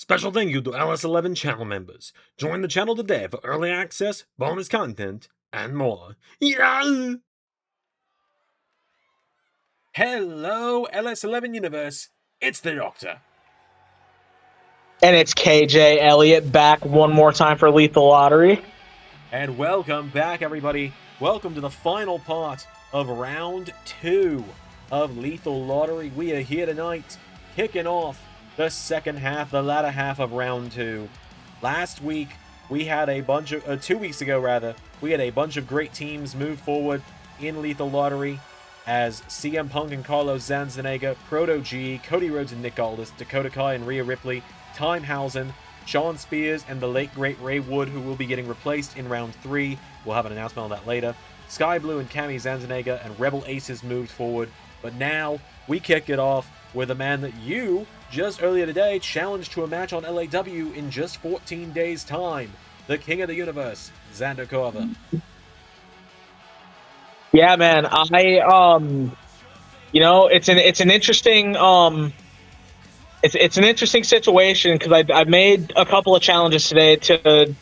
Special thank you to LS11 channel members. Join the channel today for early access, bonus content, and more. Yeah! Hello, LS11 Universe. It's the Doctor. And it's KJ Elliott back one more time for Lethal Lottery. And welcome back, everybody. Welcome to the final part of Round 2 of Lethal Lottery. We are here tonight, kicking off the second half, the latter half of Round 2. Last week, we had a bunch of, 2 weeks ago rather, we had a bunch of great teams move forward in Lethal Lottery as CM Punk and Carlos Zanzanega, Proto G, Cody Rhodes and Nick Aldis, Dakota Kai and Rhea Ripley, Timehausen, Sean Spears, and the late great Ray Wood, who will be getting replaced in Round 3. We'll have an announcement on that later. Sky Blue and Cammy Zanzanega and Rebel Aces moved forward. But now, we kick it off with a man that you, just earlier today, challenged to a match on LAW in just 14 days' time. The King of the Universe, Zander Carver. Yeah, man. It's an interesting it's an interesting situation because I made a couple of challenges today to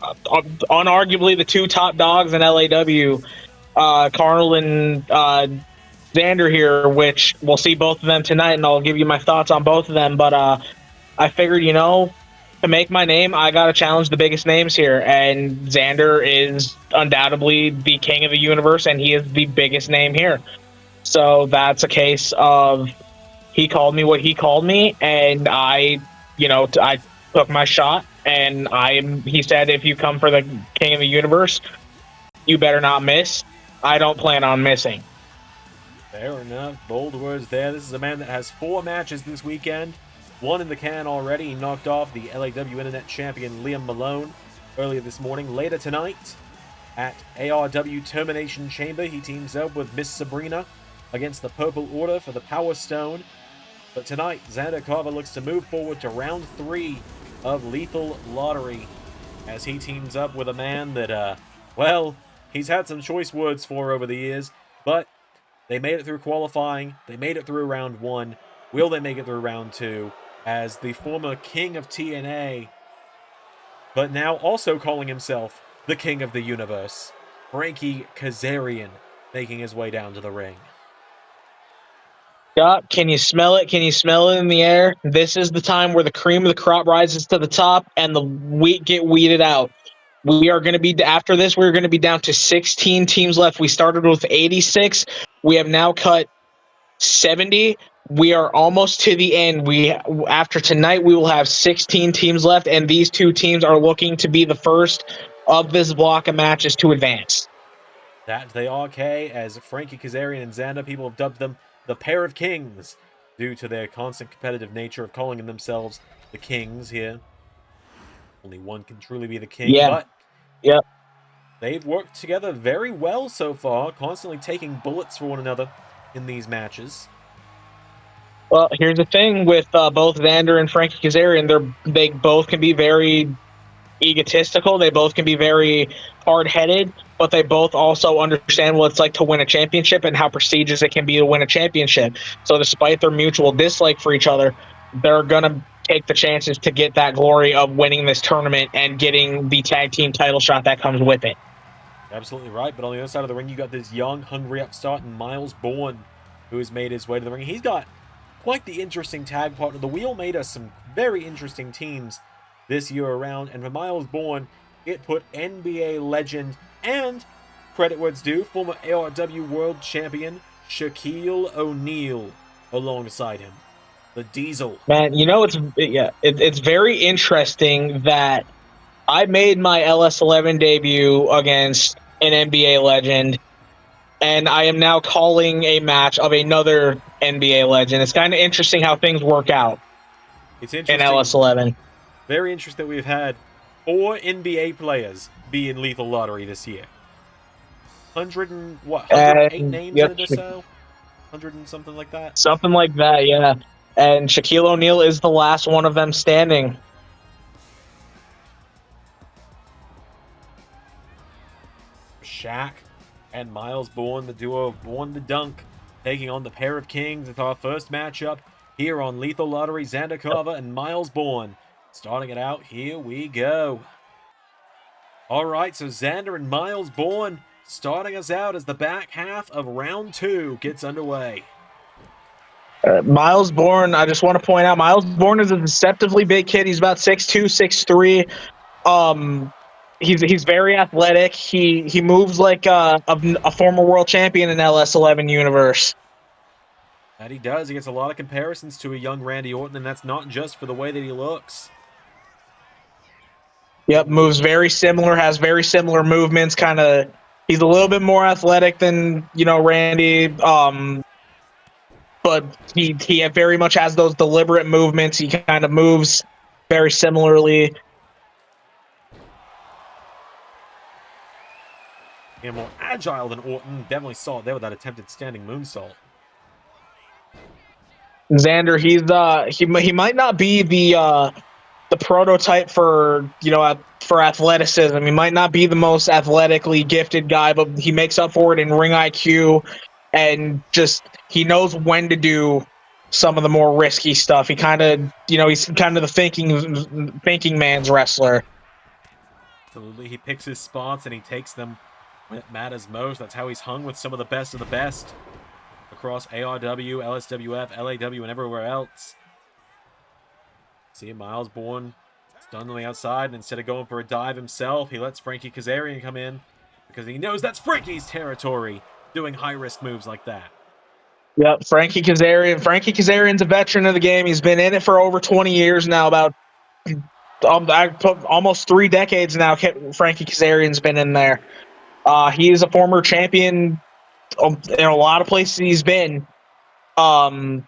unarguably the two top dogs in LAW, Carl and Zander here, which we'll see both of them tonight, and I'll give you my thoughts on both of them. But I figured, to make my name, I got to challenge the biggest names here, and Zander is undoubtedly the king of the universe, and he is the biggest name here. So that's a case of he called me what he called me, and I took my shot, and he said, if you come for the king of the universe, you better not miss. I don't plan on missing. Fair enough. Bold words there. This is a man that has 4 matches this weekend. 1 in the can already. He knocked off the LAW Internet Champion Liam Malone earlier this morning. Later tonight, at ARW Termination Chamber, he teams up with Miss Sabrina against the Purple Order for the Power Stone. But tonight, Zander Carver looks to move forward to Round 3 of Lethal Lottery as he teams up with a man that, he's had some choice words for over the years, but they made it through qualifying. They made it through Round 1. Will they make it through Round 2? As the former king of TNA, but now also calling himself the king of the universe, Frankie Kazarian, making his way down to the ring. Yeah, can you smell it? Can you smell it in the air? This is the time where the cream of the crop rises to the top and the wheat get weeded out. We are going to be, after this, we're going to be down to 16 teams left. We started with 86. We have now cut 70. We are almost to the end. After tonight, we will have 16 teams left, and these 2 teams are looking to be the first of this block of matches to advance. That they are, Kay, as Frankie Kazarian and Zander, people have dubbed them the pair of kings due to their constant competitive nature of calling themselves the kings here. Only one can truly be the king, but they've worked together very well so far, constantly taking bullets for one another in these matches. Well, here's the thing with both Zander and Frankie Kazarian. They both can be very egotistical. They both can be very hard-headed, but they both also understand what it's like to win a championship and how prestigious it can be to win a championship. So despite their mutual dislike for each other, they're going to take the chances to get that glory of winning this tournament and getting the tag team title shot that comes with it. Absolutely right, but on the other side of the ring, you got this young, hungry upstart in Myles Borne, who has made his way to the ring. He's got quite the interesting tag partner. The Wheel made us some very interesting teams this year around, and for Myles Borne, it put NBA legend and, credit where it's due, former ARW World Champion Shaquille O'Neal alongside him. The Diesel. Man, it's very interesting that I made my LS11 debut against an NBA legend, and I am now calling a match of another NBA legend. It's kind of interesting how things work out. It's interesting. In LS11. Very interesting that we've had 4 NBA players be in Lethal Lottery this year. 108 names in it or so? 100 and something like that? Something like that, yeah. And Shaquille O'Neal is the last one of them standing. Shaq and Myles Borne, the duo of Borne the Dunk, taking on the pair of kings. It's our first matchup here on Lethal Lottery. Zander Carver and Myles Borne Starting it out, here we go. All right, so Zander and Myles Borne starting us out as the back half of round 2 gets underway. Myles Borne, I just want to point out, Myles Borne is a deceptively big kid. He's about 6'2", 6'3". He's very athletic. He moves like a former world champion in LS11 universe. That he does. He gets a lot of comparisons to a young Randy Orton, and that's not just for the way that he looks. Yep, moves very similar, has very similar movements. He's a little bit more athletic than Randy. But he very much has those deliberate movements. He kind of moves very similarly. And more agile than Orton. Definitely saw it there with that attempted standing moonsault. Zander, he might not be the prototype for athleticism. He might not be the most athletically gifted guy, but he makes up for it in ring IQ, and just he knows when to do some of the more risky stuff. He's kind of the thinking man's wrestler. Absolutely, he picks his spots and he takes them when it matters most. That's how he's hung with some of the best across ARW, LSWF, LAW, and everywhere else. See Myles Borne stunned on the outside, and instead of going for a dive himself, he lets Frankie Kazarian come in because he knows that's Frankie's territory, doing high-risk moves like that. Yep, Frankie Kazarian. Frankie Kazarian's a veteran of the game. He's been in it for over 20 years now, about almost 3 decades now. Frankie Kazarian's been in there. He is a former champion in a lot of places he's been. And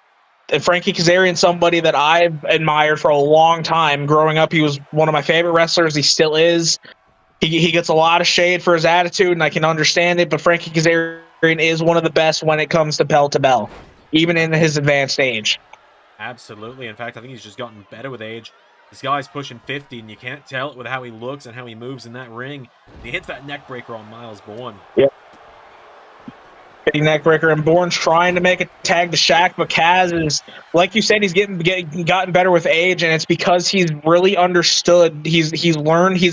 Frankie Kazarian, somebody that I've admired for a long time. Growing up, he was one of my favorite wrestlers. He still is. He gets a lot of shade for his attitude, and I can understand it, but Frankie Kazarian is one of the best when it comes to bell to bell, even in his advanced age. Absolutely. In fact, I think he's just gotten better with age. This guy's pushing 50, and you can't tell it with how he looks and how he moves in that ring. He hits that neck breaker on Myles Borne. Yep. Big neck breaker, and Borne's trying to make a tag to Shaq, but Kaz is, like you said, he's gotten better with age, and it's because he's really understood. He's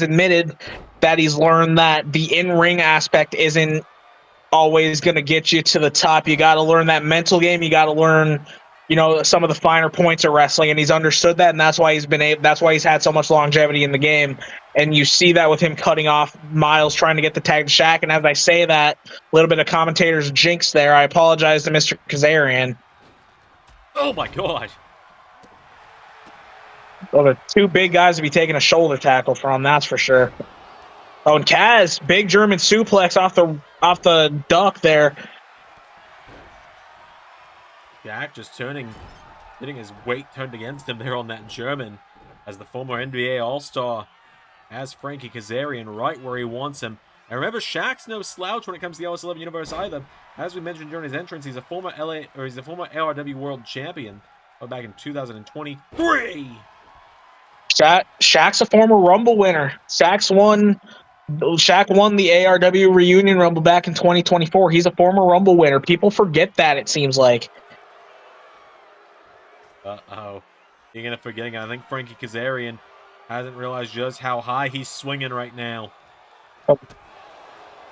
admitted that he's learned that the in-ring aspect isn't always going to get you to the top. You got to learn that mental game. You got to learn, some of the finer points of wrestling, and he's understood that, and that's why he's had so much longevity in the game. And you see that with him cutting off Myles, trying to get the tag to Shaq. And as I say that, a little bit of commentator's jinx there. I apologize to Mr. Kazarian. Oh my god! Well, the 2 big guys to be taking a shoulder tackle from, that's for sure. Oh, and Kaz, big German suplex off the duck there. Shaq just getting his weight turned against him there on that German, as the former NBA All-Star has Frankie Kazarian right where he wants him. And remember, Shaq's no slouch when it comes to the LS11 universe either. As we mentioned during his entrance, he's a former ARW World Champion back in 2023. Shaq's a former Rumble winner. Shaq won the ARW Reunion Rumble back in 2024. He's a former Rumble winner. People forget that, it seems like. Uh-oh. You're going to forget. I think Frankie Kazarian hasn't realized just how high he's swinging right now.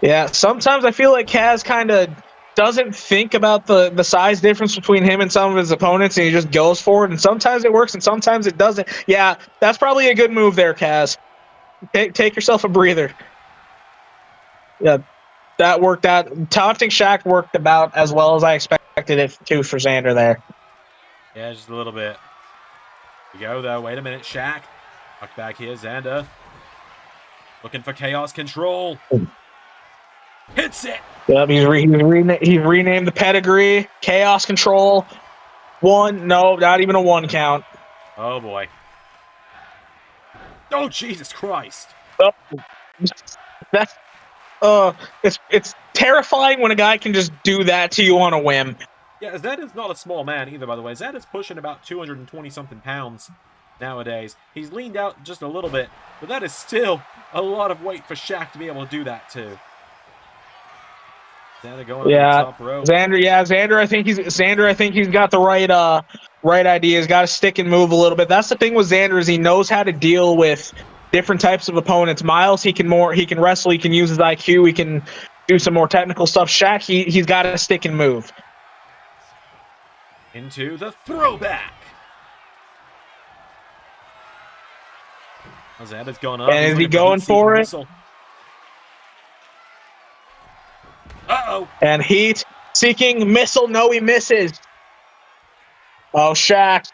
Yeah, sometimes I feel like Kaz kind of doesn't think about the size difference between him and some of his opponents, and he just goes for it. And sometimes it works, and sometimes it doesn't. Yeah, that's probably a good move there, Kaz. Take yourself a breather. Yeah, that worked out. Taunting Shaq worked about as well as I expected it to for Zander there. Yeah, just a little bit. We go, though. Wait a minute, Shaq. Tuck back here, Zander. Looking for chaos control. Hits it! Yep, he's renamed the pedigree. Chaos control. Not even a 1 count. Oh, boy. Oh, Jesus Christ. It's terrifying when a guy can just do that to you on a whim. Yeah, Zed is not a small man either, by the way. Zed is pushing about 220-something pounds nowadays. He's leaned out just a little bit, but that is still a lot of weight for Shaq to be able to do that too. Zander going on the top rope. Zander, I think he's got the right right idea. He's got to stick and move a little bit. That's the thing with Zander is he knows how to deal with different types of opponents. Myles, he can wrestle, he can use his IQ, he can do some more technical stuff. Shaq, he's got to stick and move. Into the throwback. Zander's gone up. And is he going for it? Uh-oh. And heat seeking missile. No, he misses. Oh, Shaq.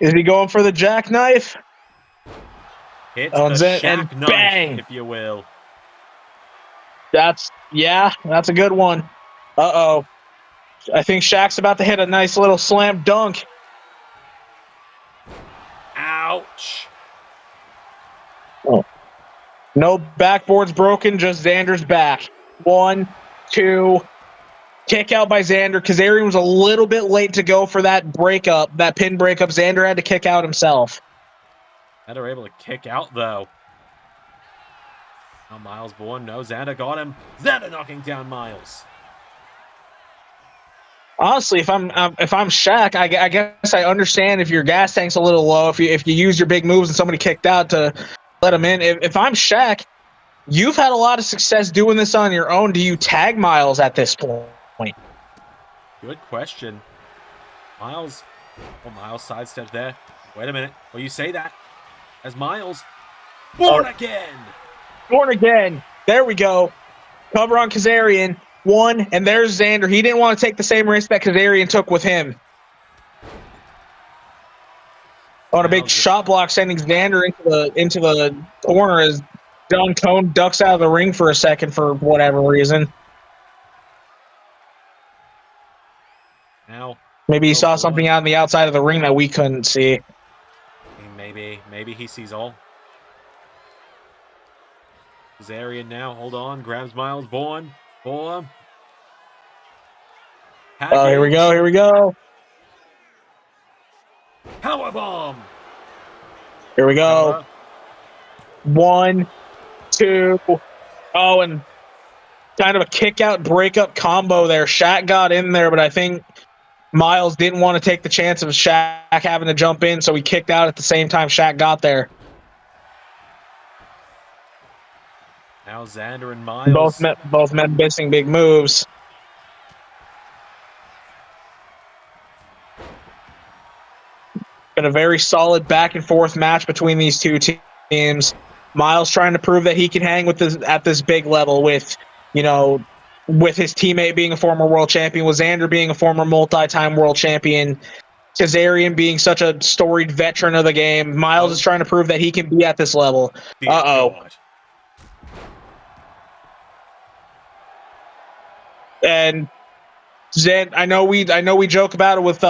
Is he going for the jackknife? Hits the Shaq knife, bang. if you will. That's a good one. Uh-oh. I think Shaq's about to hit a nice little slam dunk. Ouch. Oh. No backboard's broken, just Zander's back. 1, 2. Kick out by Zander. Kazarian was a little bit late to go for that breakup, that pin breakup. Zander had to kick out himself. Zander able to kick out, though. Now Myles Borne. No, Zander got him. Zander knocking down Myles. Honestly, if I'm Shaq, I guess I understand if your gas tank's a little low, if you use your big moves and somebody kicked out to let him in. If I'm Shaq, you've had a lot of success doing this on your own. Do you tag Myles at this point? Good question. Myles. Oh, Myles sidestepped there. Wait a minute. Well, you say that as Myles. Borne again. Borne again. There we go. Cover on Kazarian. 1, and there's Zander. He didn't want to take the same risk that Kazarian took with him. On a big shot block, sending Zander into the corner as John Cone ducks out of the ring for a second for whatever reason. Now, maybe he saw something out on the outside of the ring that we couldn't see. Maybe he sees all. Kazarian now, hold on, grabs Myles Borne. Oh, here we go. Powerbomb. Here we go. 1, 2. Oh, and kind of a kick-out, break-up combo there. Shaq got in there, but I think Myles didn't want to take the chance of Shaq having to jump in, so he kicked out at the same time Shaq got there. Now Zander and Myles. Both men missing big moves. Been a very solid back and forth match between these two teams. Myles trying to prove that he can hang with this at this big level with his teammate being a former world champion, with Zander being a former multi-time world champion, Kazarian being such a storied veteran of the game. Myles is trying to prove that he can be at this level. And I know we joke about it with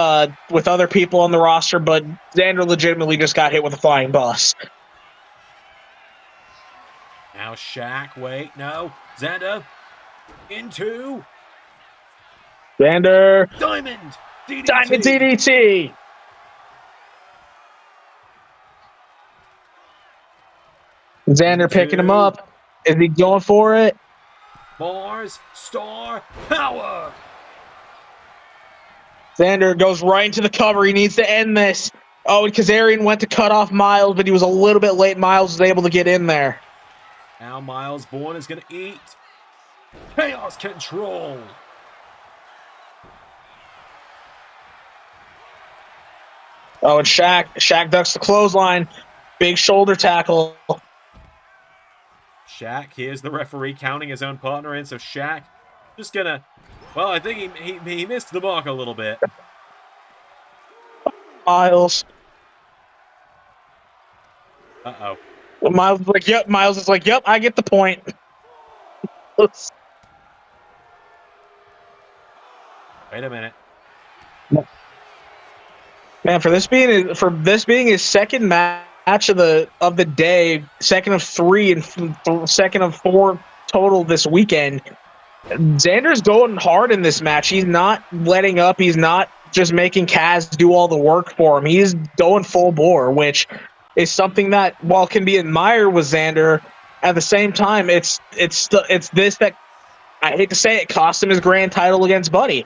other people on the roster, but Zander legitimately just got hit with a flying bus. Now Shaq, wait, no. Zander into Zander. Diamond DDT. Diamond DDT. Zander picking him up. Is he going for it? Mars Star Power. Zander goes right into the cover. He needs to end this. Oh, and Kazarian went to cut off Myles, but he was a little bit late. Myles was able to get in there. Now Myles Borne is going to eat Chaos Control. Oh, and Shaq ducks the clothesline. Big shoulder tackle. Shaq, here's the referee counting his own partner in, so Shaq just gonna, well, I think he missed the mark a little bit. Myles. Uh-oh. Well, Myles is like, yep. Myles is like, yep, I get the point. Wait a minute. Man, for this being his second match of the day, second of 3 and second of 4 total this weekend, Zander's going hard in this match. He's not letting up. He's not just making Kaz do all the work for him. He's going full bore, which is something that, while can be admired with Zander, at the same time, it's this that, I hate to say it, cost him his grand title against Buddy.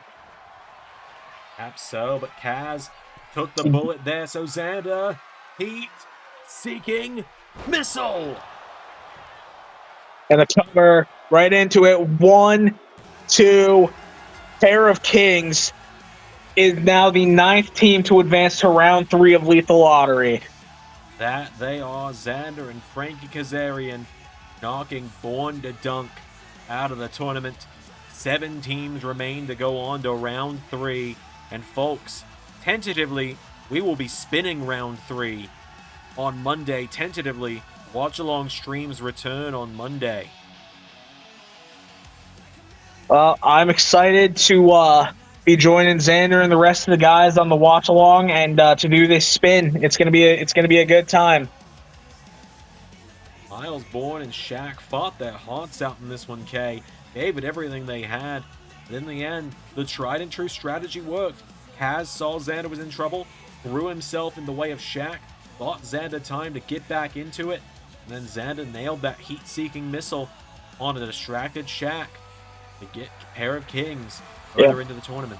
Perhaps so, but Kaz took the bullet there, so Zander, heat-seeking missile! And a cover right into it. 1, 2, pair of kings is now the 9th team to advance to round 3 of Lethal Lottery. That they are. Zander and Frankie Kazarian knocking Borne to dunk out of the tournament. 7 teams remain to go on to round 3. And folks, tentatively, we will be spinning round 3 on Monday. Tentatively, watch-along streams return on Monday. Well, I'm excited to be joining Zander and the rest of the guys on the watch-along and to do this spin. It's gonna be a good time. Myles, Borne, and Shaq fought their hearts out in this one, K. Gave it everything they had. But in the end, the tried and true strategy worked. Kaz saw Zander was in trouble, threw himself in the way of Shaq, bought Zander time to get back into it, and then Zander nailed that heat-seeking missile on a distracted Shaq to get a pair of kings further into the tournament.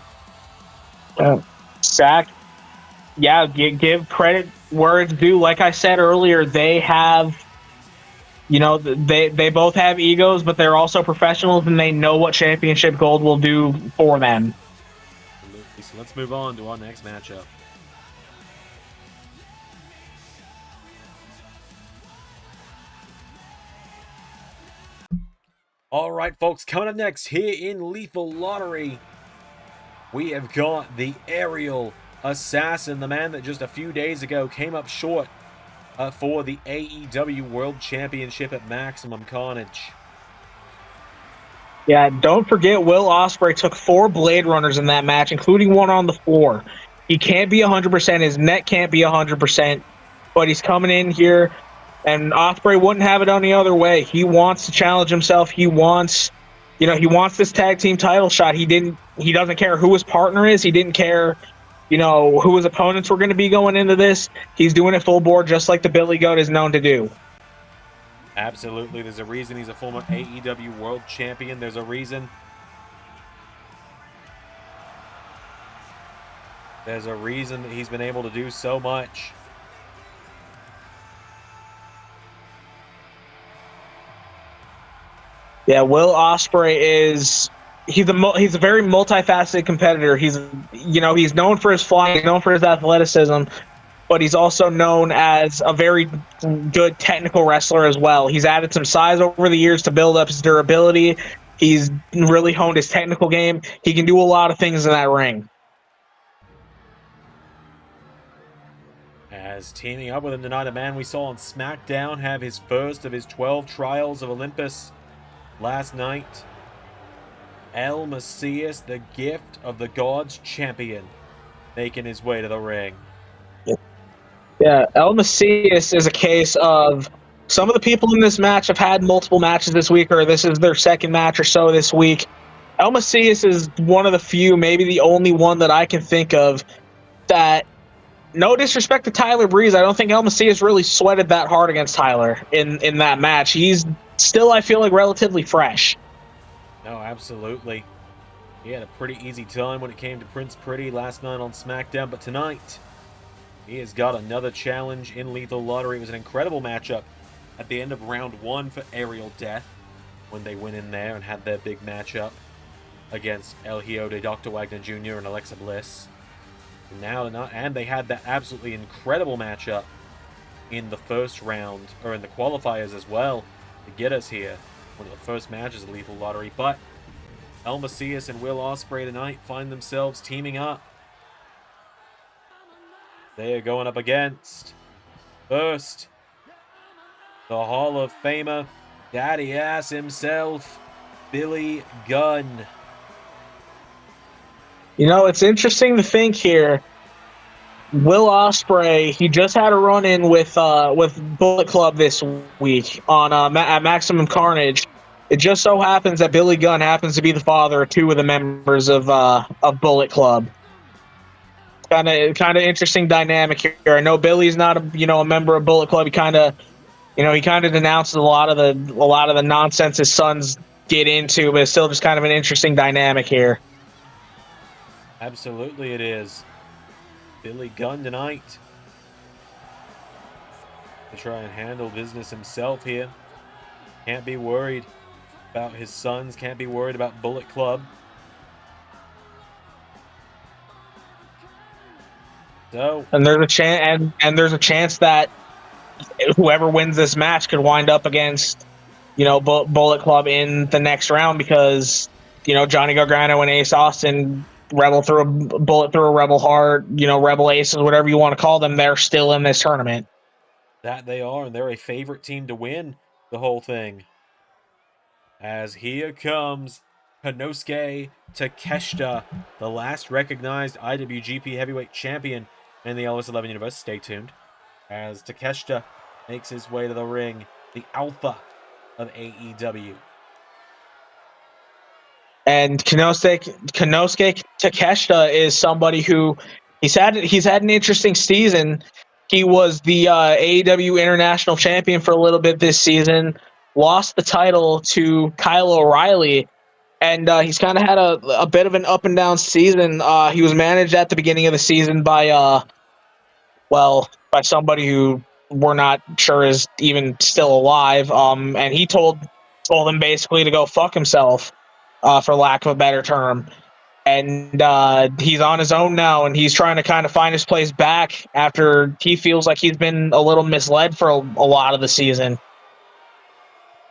Shaq, yeah, give credit where it's due. Like I said earlier, they have, they both have egos, but they're also professionals, and they know what championship gold will do for them. Absolutely. So let's move on to our next matchup. All right, folks, coming up next here in Lethal Lottery, we have got the aerial assassin, the man that just a few days ago came up short for the AEW World Championship at Maximum Carnage. Yeah, don't forget Will Ospreay took 4 Blade Runners in that match, including one on the floor. He can't be 100%, his net can't be 100%, but he's coming in here. And Ospreay wouldn't have it any other way. He wants to challenge himself. He wants, he wants this tag team title shot. He doesn't care who his partner is. He didn't care, who his opponents were going to be going into this. He's doing it full board, just like the Billy Goat is known to do. Absolutely. There's a reason he's a former AEW World Champion. There's a reason. There's a reason that he's been able to do so much. Yeah, Will Ospreay he's a very multifaceted competitor. He's known for his flying, he's known for his athleticism, but he's also known as a very good technical wrestler as well. He's added some size over the years to build up his durability. He's really honed his technical game. He can do a lot of things in that ring. As teaming up with him tonight, a man we saw on SmackDown have his first of his 12 trials of Olympus last night, El Mesias, the gift of the gods champion, making his way to the ring. Yeah, El Mesias is a case of some of the people in this match have had multiple matches this week, or this is their second match or so this week. El Mesias is one of the few, maybe the only one that I can think of that, no disrespect to Tyler Breeze, I don't think El Mesias really sweated that hard against Tyler in that match. He's still, I feel like, relatively fresh. No, absolutely. He had a pretty easy time when it came to Prince Pretty last night on SmackDown, but tonight he has got another challenge in Lethal Lottery. It was an incredible matchup at the end of round 1 for Aerial Death when they went in there and had their big matchup against El Hijo de Dr. Wagner Jr. and Alexa Bliss. And they had that absolutely incredible matchup in the first round, or in the qualifiers as well, to get us here. One of the first matches of Lethal Lottery. But El Mesias and Will Ospreay tonight find themselves teaming up. They are going up against, first, the Hall of Famer, Daddy Ass himself, Billy Gunn. It's interesting to think here. Will Ospreay, he just had a run-in with Bullet Club this week on at Maximum Carnage. It just so happens that Billy Gunn happens to be the father of 2 of the members of Bullet Club. Kind of interesting dynamic here. I know Billy's not a member of Bullet Club. He kind of denounces a lot of the nonsense his sons get into, but it's still just kind of an interesting dynamic here. Absolutely it is. Billy Gunn tonight to try and handle business himself here. Can't be worried about his sons. Can't be worried about Bullet Club. So, And there's a chance, and there's a chance that whoever wins this match could wind up against, Bullet Club in the next round because, Johnny Gargano and Ace Austin, Rebel through a Bullet through a Rebel Heart, Rebel Aces, whatever you want to call them, they're still in this tournament. that they are, and they're a favorite team to win the whole thing. As here comes Konosuke Takeshita, the last recognized IWGP Heavyweight Champion in the LS11 universe. Stay tuned. As Takeshita makes his way to the ring, the alpha of AEW. And Konosuke Takeshita is somebody who he's had an interesting season. He was the AEW International Champion for a little bit this season, lost the title to Kyle O'Reilly, and he's kind of had a bit of an up and down season. He was managed at the beginning of the season by by somebody who we're not sure is even still alive. And he told him basically to go fuck himself, for lack of a better term. And he's on his own now, and he's trying to kind of find his place back after he feels like he's been a little misled for a lot of the season.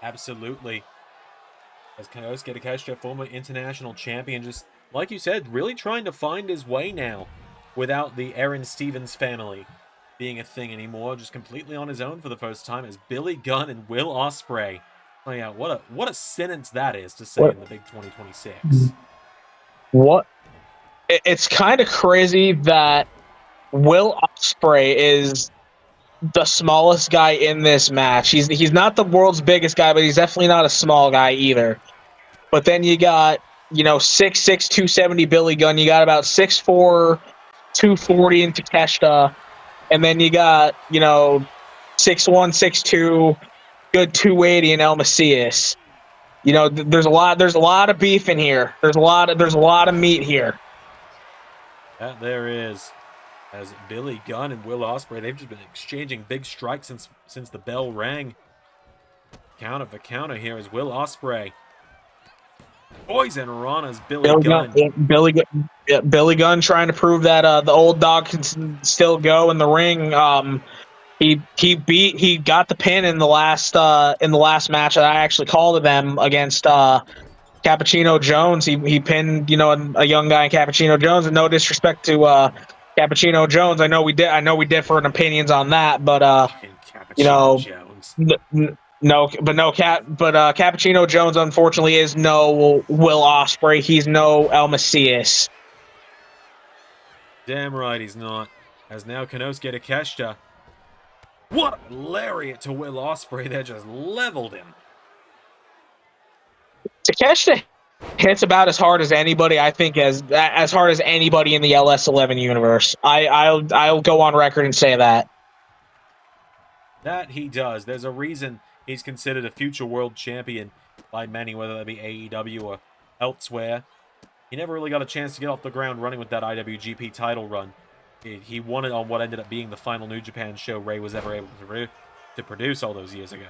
Absolutely. As Konosuke Takeshita, former international champion, just like you said, really trying to find his way now without the Aaron Stevens family being a thing anymore, just completely on his own for the first time as Billy Gunn and Will Ospreay. Oh yeah, what a sentence that is to say in the big 2026. What? It's kind of crazy that Will Ospreay is the smallest guy in this match. He's not the world's biggest guy, but he's definitely not a small guy either. But then you got, 6'6", 270 Billy Gunn. You got about 6'4", 240 in Takeshita. And then you got, 6'1", 6'2", good 280 in El Mesias. There's a lot of beef in here. There's a lot of meat here. That there is. As Billy Gunn and Will Ospreay, they've just been exchanging big strikes since the bell rang. Counter for counter here is Will Ospreay. Poison Rana's Billy Gunn. Billy Gunn trying to prove that the old dog can still go in the ring. He got the pin in the last match that I actually called them against Cappuccino Jones. He pinned a young guy in Cappuccino Jones, and no disrespect to Cappuccino Jones. I know we differ in opinions on that, but Jones. Cappuccino Jones unfortunately is no Will Ospreay. He's no El Mesias. Damn right he's not. As now Konosuke Takeshita. What a lariat to Will Ospreay that just leveled him. Takeshita hits about as hard as anybody, I think, as hard as anybody in the LS11 universe. I'll go on record and say that. That he does. There's a reason he's considered a future world champion by many, whether that be AEW or elsewhere. He never really got a chance to get off the ground running with that IWGP title run. He won it on what ended up being the final New Japan show Ray was ever able to produce all those years ago.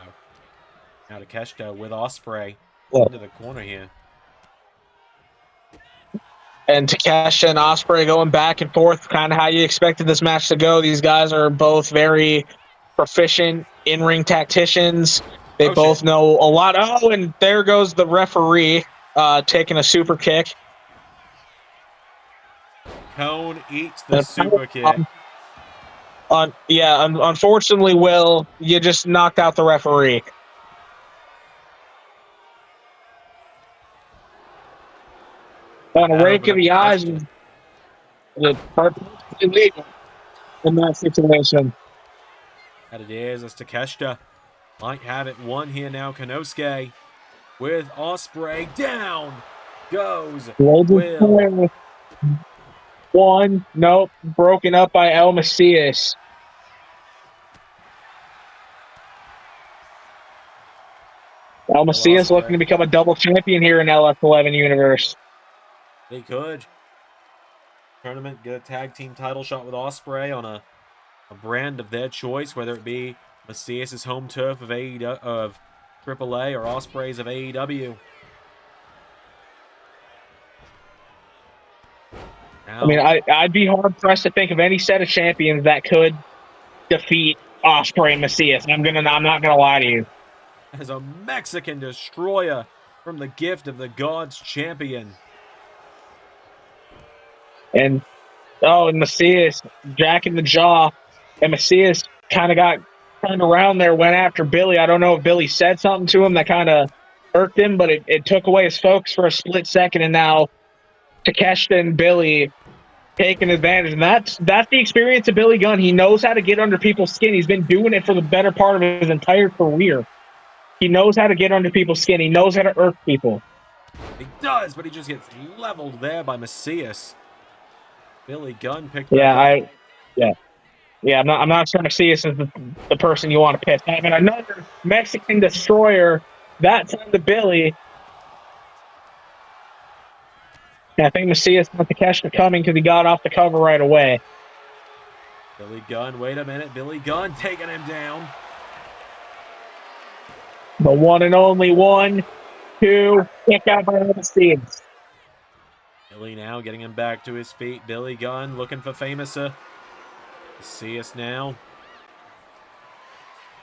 Now Takeshita with Ospreay into the corner here. And Takeshita and Ospreay going back and forth, kind of how you expected this match to go. These guys are both very proficient in-ring tacticians. They both know a lot. Oh, and there goes the referee taking a super kick. Cone eats the super kick. Unfortunately, Will, you just knocked out the referee. On a rake of the eyes is perfectly legal in that situation. And it is as Takeshita might have it won here now. Konosuke with Ospreay down goes Will. One, nope, broken up by El Mesias. El Mesias looking to become a double champion here in LS11 universe. They could. tournament, get a tag team title shot with Ospreay on a brand of their choice, whether it be Mesias' home turf of AAA or Ospreay's of AEW. Now, I mean, I'd be hard pressed to think of any set of champions that could defeat Ospreay and Mesias. I'm not gonna lie to you. as a Mexican destroyer from the gift of the gods champion. And Mesias Jack in the jaw, and Mesias kind of got turned around there, went after Billy. I don't know if Billy said something to him that kind of irked him, but it took away his focus for a split second, and now Takeshita and Billy taking advantage. And that's the experience of Billy Gunn. He knows how to get under people's skin. He's been doing it for the better part of his entire career. He knows how to get under people's skin. He knows how to irk people. He does, but he just gets leveled there by Mesias. Billy Gunn picked Yeah, I'm not sure Mesias is the person you want to piss. I mean, another Mexican destroyer, that time to Billy. And I think Mesias wants Takeshita coming because he got off the cover right away. Billy Gunn, wait a minute. Billy Gunn taking him down. The one and only 1, 2, kick out by Mesias. Billy now getting him back to his feet. Billy Gunn looking for Famouser. Mesias now.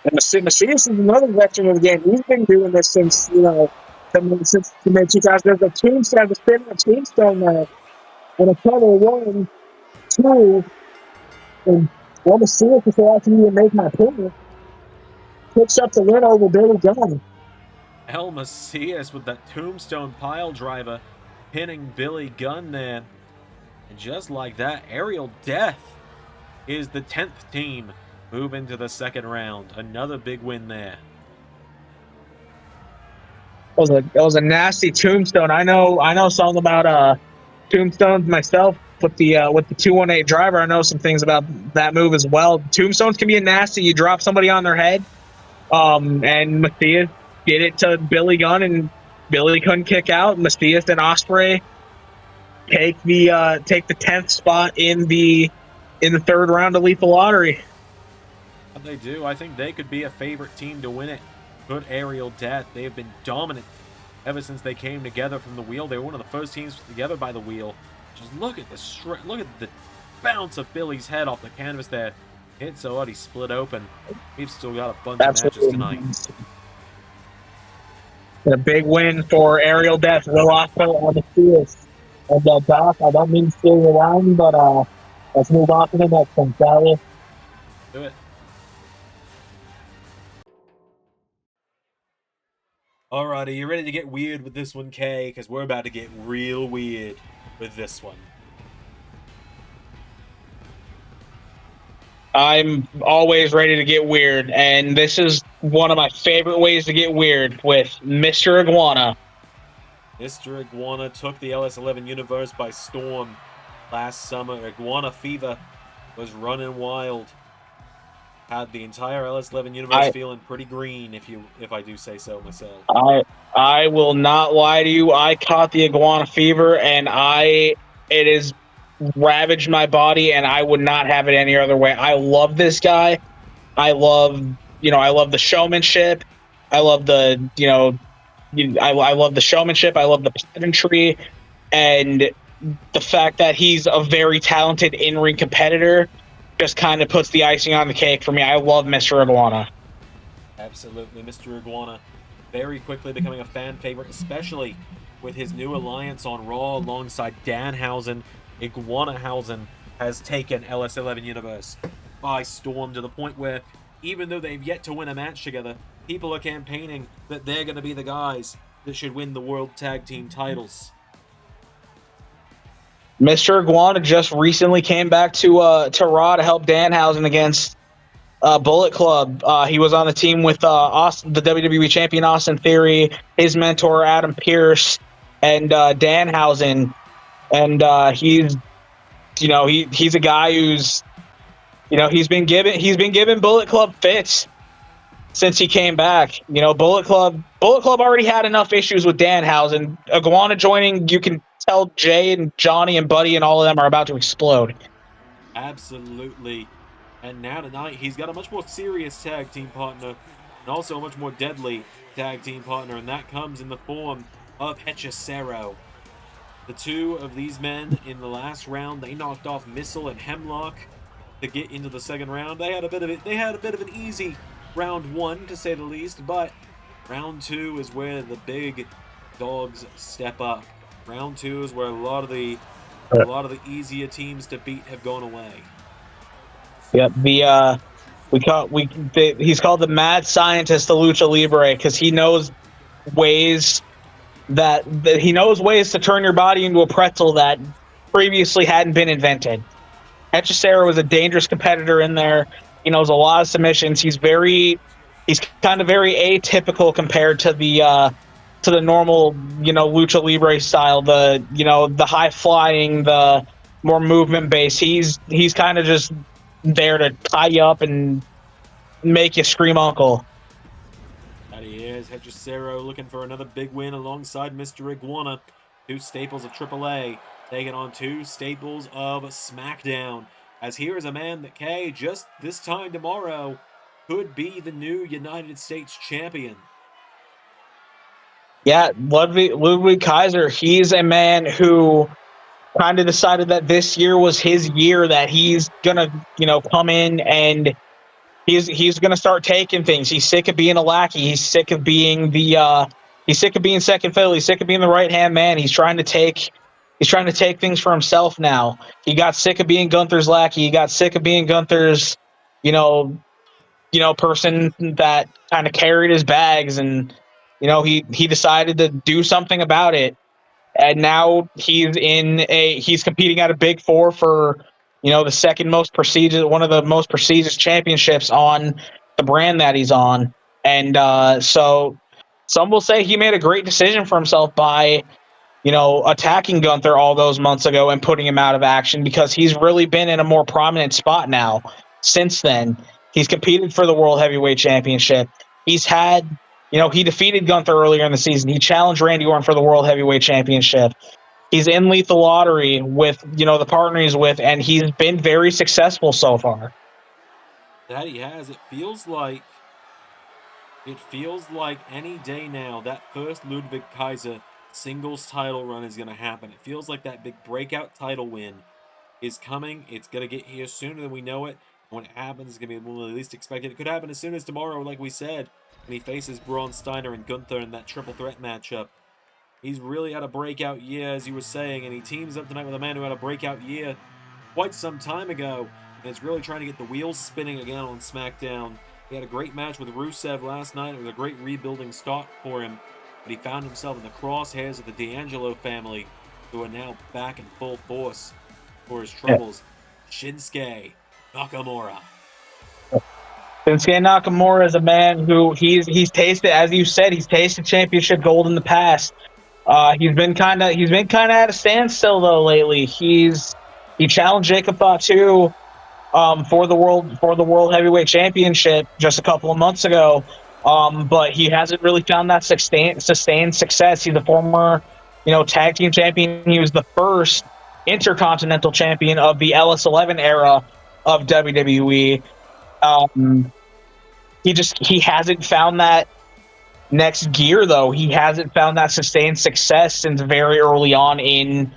And Mesias is another veteran of the game. He's been doing this since he made 2000. There's a tombstone, a tombstone there. And a total 1, 2, and Mesias, before I can even make my point, picks up the win over Billy Gunn. El Mesias with that tombstone pile driver pinning Billy Gunn there. And just like that, Aerial Death is the 10th team move into the second round. Another big win there. It was a nasty tombstone. I know something about tombstones myself with the 218 driver. I know some things about that move as well. Tombstones can be a nasty. You drop somebody on their head, and Mesias did it to Billy Gunn, and Billy couldn't kick out. Mesias and Ospreay take the 10th spot in the third round of Lethal Lottery. They do. I think they could be a favorite team to win it. Good Aerial Death. They have been dominant ever since they came together from the wheel. They were one of the first teams together by the wheel. Just look at the bounce of Billy's head off the canvas there. It's already split open. We've still got a bunch of matches tonight. And a big win for Aerial Death. Will Ospreay on the field. And Doc, I don't mean to steal your line, but let's move on to the next one, shall we? Do it. Alright, are you ready to get weird with this one, Kay? Because we're about to get real weird with this one. I'm always ready to get weird, and this is one of my favorite ways to get weird with Mr. Iguana. Mr. Iguana took the LS11 universe by storm last summer. Iguana Fever was running wild. Had the entire LS11 universe feeling pretty green, if I do say so myself. I will not lie to you. I caught the Iguana Fever, and it has ravaged my body, and I would not have it any other way. I love this guy. I love the showmanship. I love the I love the showmanship. I love the pageantry, and the fact that he's a very talented in-ring competitor just kind of puts the icing on the cake for me. I love Mr. Iguana. Absolutely, Mr. Iguana very quickly becoming a fan favorite, especially with his new alliance on Raw alongside Danhausen. Iguanahausen has taken LS11 Universe by storm to the point where, even though they've yet to win a match together, people are campaigning that they're going to be the guys that should win the World Tag Team titles. Mr. Iguana just recently came back to Raw to help Danhausen against Bullet Club. He was on the team with the WWE champion Austin Theory, his mentor Adam Pearce, and Danhausen. And he's a guy who's he's been given Bullet Club fits since he came back. Bullet Club already had enough issues with Danhausen. Iguana joining, you can tell Jay and Johnny and Buddy and all of them are about to explode. Absolutely. And now tonight, he's got a much more serious tag team partner, and also a much more deadly tag team partner, and that comes in the form of Hechicero. The two of these men in the last round, they knocked off Missile and Hemlock to get into the second round. They had a bit of an easy round one, to say the least, but round two is where the big dogs step up. Round two is where a lot of the easier teams to beat have gone away. Yep, he's called the mad scientist of Lucha Libre because he knows ways to turn your body into a pretzel that previously hadn't been invented. Hechicero was a dangerous competitor in there. He knows a lot of submissions. He's kind of very atypical compared to the normal, Lucha Libre style, the high flying, the more movement based. He's kind of just there to tie you up and make you scream uncle. That he is. Hechicero looking for another big win alongside Mr. Iguana. Two staples of AAA taking on two staples of SmackDown. As here is a man that, Kay, just this time tomorrow, could be the new United States champion. Yeah, Ludwig Kaiser, he's a man who kind of decided that this year was his year, that he's gonna, come in and he's gonna start taking things. He's sick of being a lackey. He's sick of being he's sick of being second fiddle. He's sick of being the right hand man. He's trying to take things for himself now. He got sick of being Gunther's lackey. He got sick of being Gunther's, person that kind of carried his bags, and he decided to do something about it. And now he's competing at a Big Four for, the second most prestigious, one of the most prestigious championships on the brand that he's on. And so some will say he made a great decision for himself by, attacking Gunther all those months ago and putting him out of action, because he's really been in a more prominent spot now since then. He's competed for the World Heavyweight Championship. He's had, he defeated Gunther earlier in the season. He challenged Randy Orton for the World Heavyweight Championship. He's in Lethal Lottery with, the partner he's with, and he's been very successful so far. That he has. It feels like any day now that first Ludwig Kaiser singles title run is going to happen. It feels like that big breakout title win is coming. It's going to get here sooner than we know it. When it happens, it's going to be one of the least expected. It could happen as soon as tomorrow, like we said, when he faces Braun Steiner and Gunther in that triple threat matchup. He's really had a breakout year, as you were saying, and he teams up tonight with a man who had a breakout year quite some time ago, and is really trying to get the wheels spinning again on SmackDown. He had a great match with Rusev last night. It was a great rebuilding start for him, but he found himself in the crosshairs of the D'Angelo family, who are now back in full force for his troubles. Shinsuke Nakamura. Shinsuke Nakamura is a man who he's tasted, as you said, he's tasted championship gold in the past. He's been kind of at a standstill though lately. He challenged Jacob Fatu for the world heavyweight championship just a couple of months ago, but he hasn't really found that sustained success. He's a former tag team champion. He was the first intercontinental champion of the LS11 era of WWE. He hasn't found that next gear though. He hasn't found that sustained success since very early on in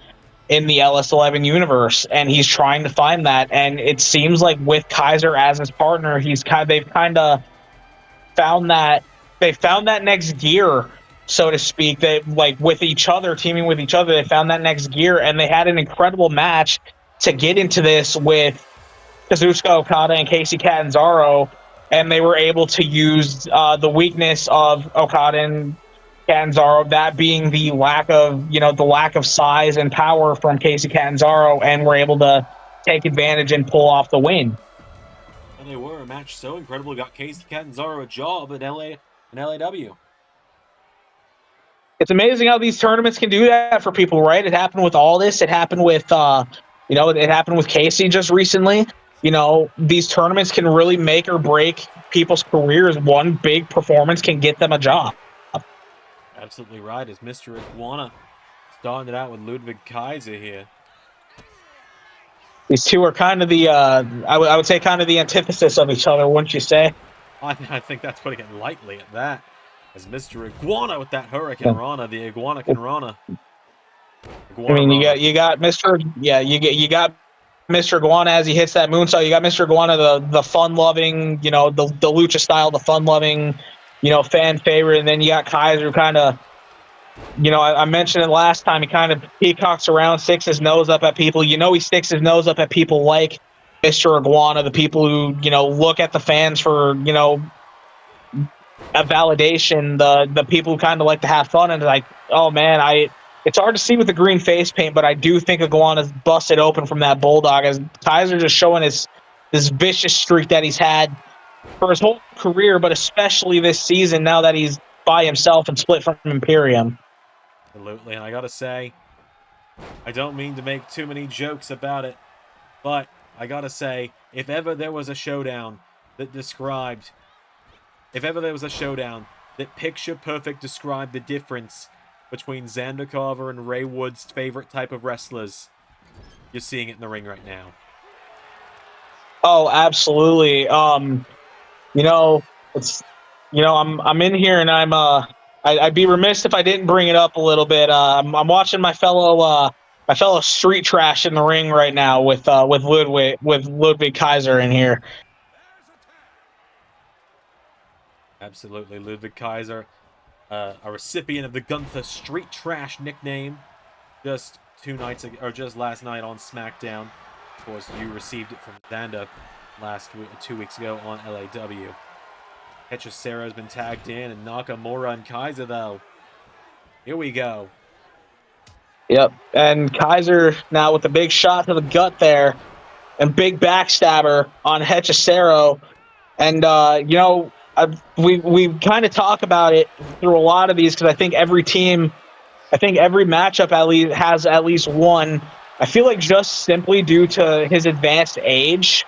the LS11 universe, and he's trying to find that. And it seems like with Kaiser as his partner, they've found that next gear, so to speak. They with each other, teaming with each other, they found that next gear, and they had an incredible match to get into this with Kazuchika Okada and Casey Catanzaro, and they were able to use the weakness of Okada and Catanzaro, that being the lack of size and power from Casey Catanzaro, and were able to take advantage and pull off the win. And they were a match so incredible, got Casey Catanzaro a job at LAW. It's amazing how these tournaments can do that for people, right? It happened with Aldis. It happened with it happened with Casey just recently. These tournaments can really make or break people's careers. One big performance can get them a job. Absolutely right. As Mr. Iguana Starting it out with Ludwig Kaiser here. These two are kind of the, I would say kind of the antithesis of each other, wouldn't you say? I think that's putting it lightly at that. As Mr. Iguana with that Hurricane Rana, the Iguana can Rana. I mean, you got Mr. You got Mr. Iguana as he hits that moonsault. You got Mr. Iguana, the fun-loving, the lucha style, the fun-loving, fan favorite, and then you got Kaiser, kind of. I mentioned it last time. He kind of peacocks around, sticks his nose up at people. He sticks his nose up at people like Mr. Iguana, the people who look at the fans for a validation. The people who kind of like to have fun and like, oh man, it's hard to see with the green face paint, but I do think Iguana's busted open from that bulldog. As Kaiser just showing this vicious streak that he's had for his whole career, but especially this season now that he's by himself and split from Imperium. Absolutely, and I gotta say, I don't mean to make too many jokes about it, but I gotta say, if ever there was a showdown that picture perfect described the difference between Zander, Carver, and Ray Wood's favorite type of wrestlers, you're seeing it in the ring right now. Oh, absolutely. I'm in here and I'd be remiss if I didn't bring it up a little bit. I'm watching my fellow street trash in the ring right now with Ludwig Kaiser in here. Absolutely, Ludwig Kaiser, a recipient of the Gunther Street Trash nickname, just 2 nights ago, or just last night on SmackDown. Of course, you received it from Zander 2 weeks ago on LAW. Hechicero has been tagged in, and Nakamura and Kaiser, though. Here we go. Yep, and Kaiser now with the big shot to the gut there, and big backstabber on Hechicero. And, we kind of talk about it through a lot of these because I think every matchup at least has at least one. I feel like just simply due to his advanced age,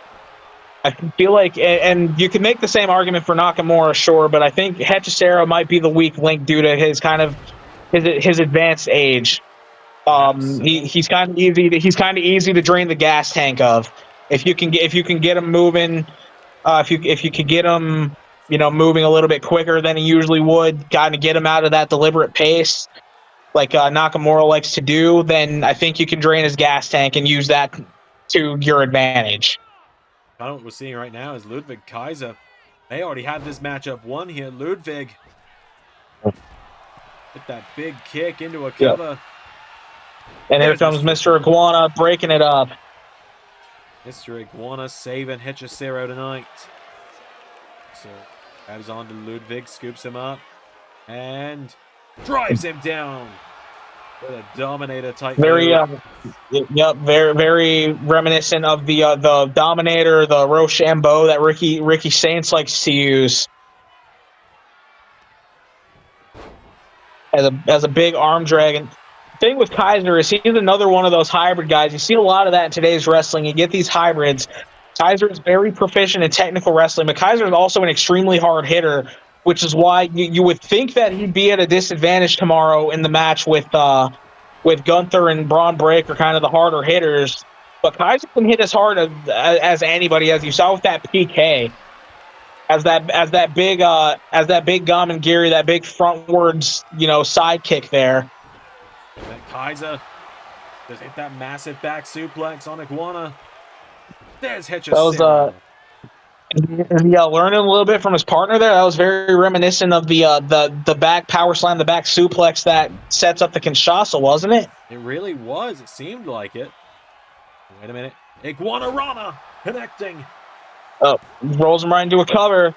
I feel like, and you can make the same argument for Nakamura, sure, but I think Hechicero might be the weak link due to his kind of his advanced age. He's kind of easy to drain the gas tank of. If you can get him moving, if you could get him, moving a little bit quicker than he usually would, kind of get him out of that deliberate pace, like Nakamura likes to do, then I think you can drain his gas tank and use that to your advantage. Kind of what we're seeing right now is Ludwig Kaiser. They already have this matchup won here. Ludwig with that big kick into a cover. Yep. And here comes Mr. Iguana breaking it up. Mr. Iguana saving Hechicero tonight. So grabs onto Ludwig, scoops him up, and drives him down with a Dominator type. Very reminiscent of the Dominator, the Rochambeau that Ricky Saints likes to use as a big arm drag. And the thing with Kaiser is he's another one of those hybrid guys. You see a lot of that in today's wrestling. You get these hybrids. Kaiser is very proficient in technical wrestling, but Kaiser is also an extremely hard hitter, which is why you would think that he'd be at a disadvantage tomorrow in the match with Gunther and Braun Breaker, kind of the harder hitters. But Kaiser can hit as hard as anybody, as you saw with that PK, as that big Gum and Geary, that big frontwards side kick there. And then Kaiser just hit that massive back suplex on Iguana. There's Hechicero. Learning a little bit from his partner there. That was very reminiscent of the back power slam, the back suplex that sets up the Kinshasa, wasn't it? It really was. It seemed like it. Wait a minute. Iguana Rana connecting. Oh, rolls him right into a cover.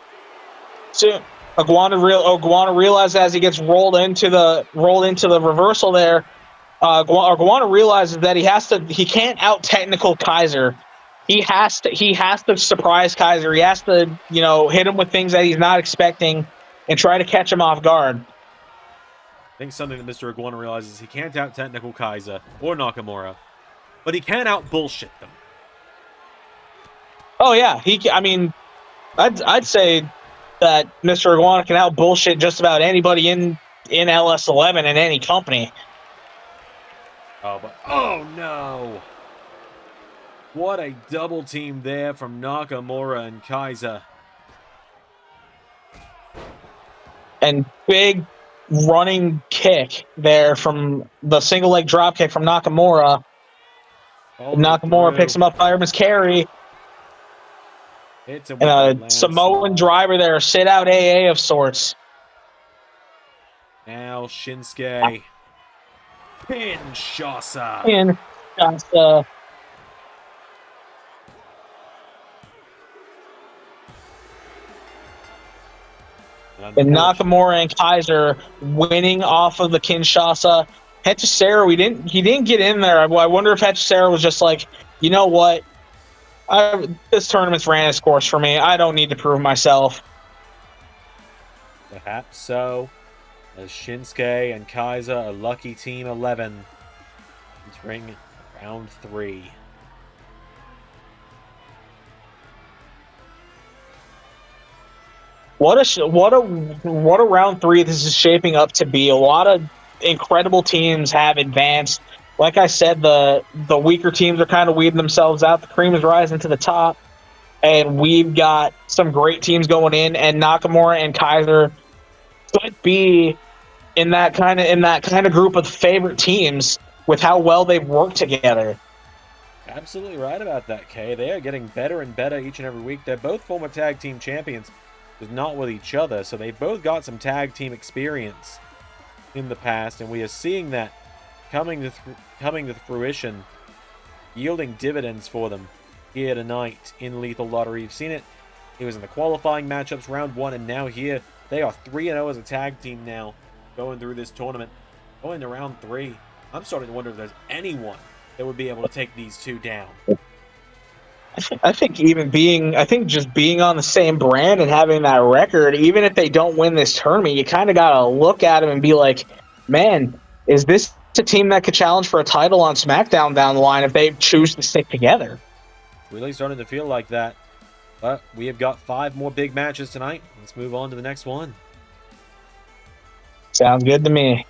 So Iguana realizes as he gets rolled into the reversal there. Iguana realizes that he can't out technical Kaiser. He has to surprise Kaiser. He has to, hit him with things that he's not expecting and try to catch him off guard. I think something that Mr. Iguana realizes, he can't out technical Kaiser or Nakamura, but he can out bullshit them. Oh yeah, I'd say that Mr. Iguana can out bullshit just about anybody in LS11 in any company. Oh no! What a double team there from Nakamura and Kaiser. And big running kick there from the single leg drop kick from Nakamura. Nakamura picks him up, fireman's carry. It's a and a Samoan driver there, sit out AA of sorts. Now Shinsuke. Kinshasa. Kinshasa. And Nakamura and Kaiser winning off of the Kinshasa. Hechicera, he didn't get in there. I wonder if Hechicera was just like, you know what? This tournament's ran its course for me. I don't need to prove myself. Perhaps so. As Shinsuke and Kaiser, a lucky team 11, entering round 3. What a round 3 this is shaping up to be. A lot of incredible teams have advanced. Like I said, the weaker teams are kind of weeding themselves out. The cream is rising to the top, and we've got some great teams going in. And Nakamura and Kaiser could be in that kind of group of favorite teams with how well they've worked together. Absolutely right about that, Kay. They are getting better and better each and every week. They're both former tag team champions, but not with each other. So they've both got some tag team experience in the past, and we are seeing that coming to fruition, yielding dividends for them here tonight in Lethal Lottery. You've seen it. It was in the qualifying matchups, round 1, and now here they are 3-0 as a tag team now, going through this tournament, going to round 3. I'm starting to wonder if there's anyone that would be able to take these two down. I think just being on the same brand and having that record, even if they don't win this tournament, you kind of got to look at them and be like, man, is this a team that could challenge for a title on SmackDown down the line if they choose to stick together? Really starting to feel like that. But we have got 5 more big matches tonight. Let's move on to the next one. Sounds good to me.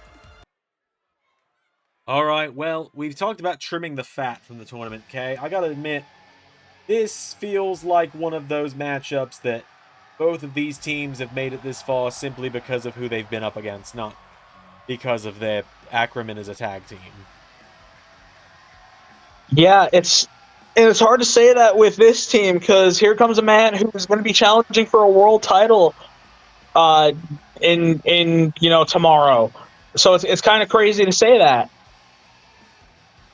All right, well, we've talked about trimming the fat from the tournament, Kay. I gotta admit, this feels like one of those matchups that both of these teams have made it this far simply because of who they've been up against, not because of their acronym as a tag team. Yeah, it's hard to say that with this team because here comes a man who's going to be challenging for a world title in tomorrow. So it's kind of crazy to say that.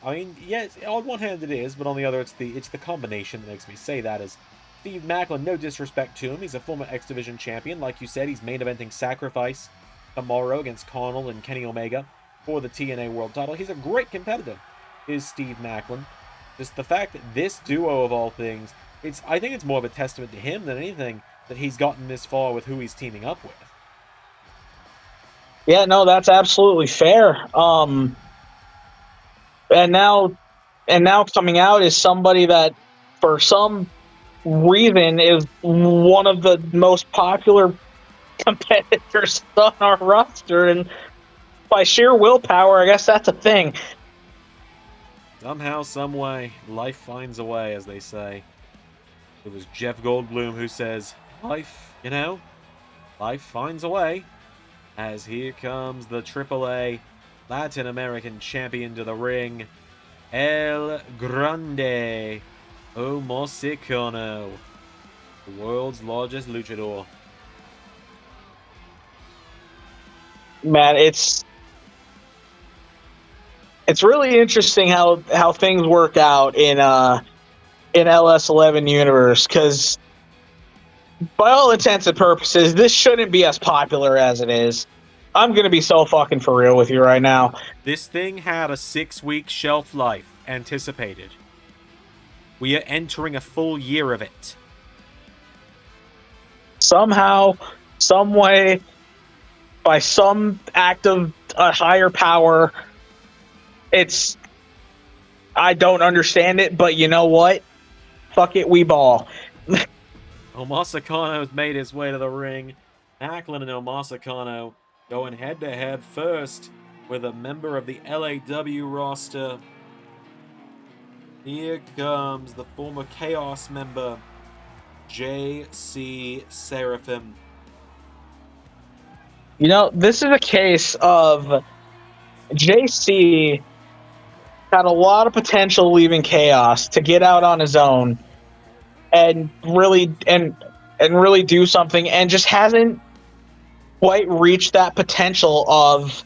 I mean, yeah, on one hand it is, but on the other it's the combination that makes me say that. As Steve Maclin, no disrespect to him, he's a former X Division champion. Like you said, he's main eventing Sacrifice tomorrow against Connell and Kenny Omega for the TNA World title. He's a great competitor, is Steve Maclin. Just the fact that this duo of all things, I think it's more of a testament to him than anything that he's gotten this far with who he's teaming up with. Yeah, no, that's absolutely fair. And now coming out is somebody that, for some reason, is one of the most popular competitors on our roster, and by sheer willpower, I guess that's a thing. Somehow, some way, life finds a way, as they say. It was Jeff Goldblum who says, life finds a way. As here comes the AAA Latin American champion to the ring, El Grande Omosicano, the world's largest luchador. Man, it's really interesting how things work out in LS11 universe, because by all intents and purposes, this shouldn't be as popular as it is. I'm going to be so fucking for real with you right now. This thing had a 6-week shelf life anticipated. We are entering a full year of it. Somehow, some way, by some act of a higher power, I don't understand it, but you know what? Fuck it, we ball. Omosicano has made his way to the ring. Maclin and Omosicano going head-to-head first with a member of the LAW roster. Here comes the former Chaos member, JC Seraphim. You know, this is a case of JC had a lot of potential leaving Chaos to get out on his own and really do something, and just hasn't quite reached that potential of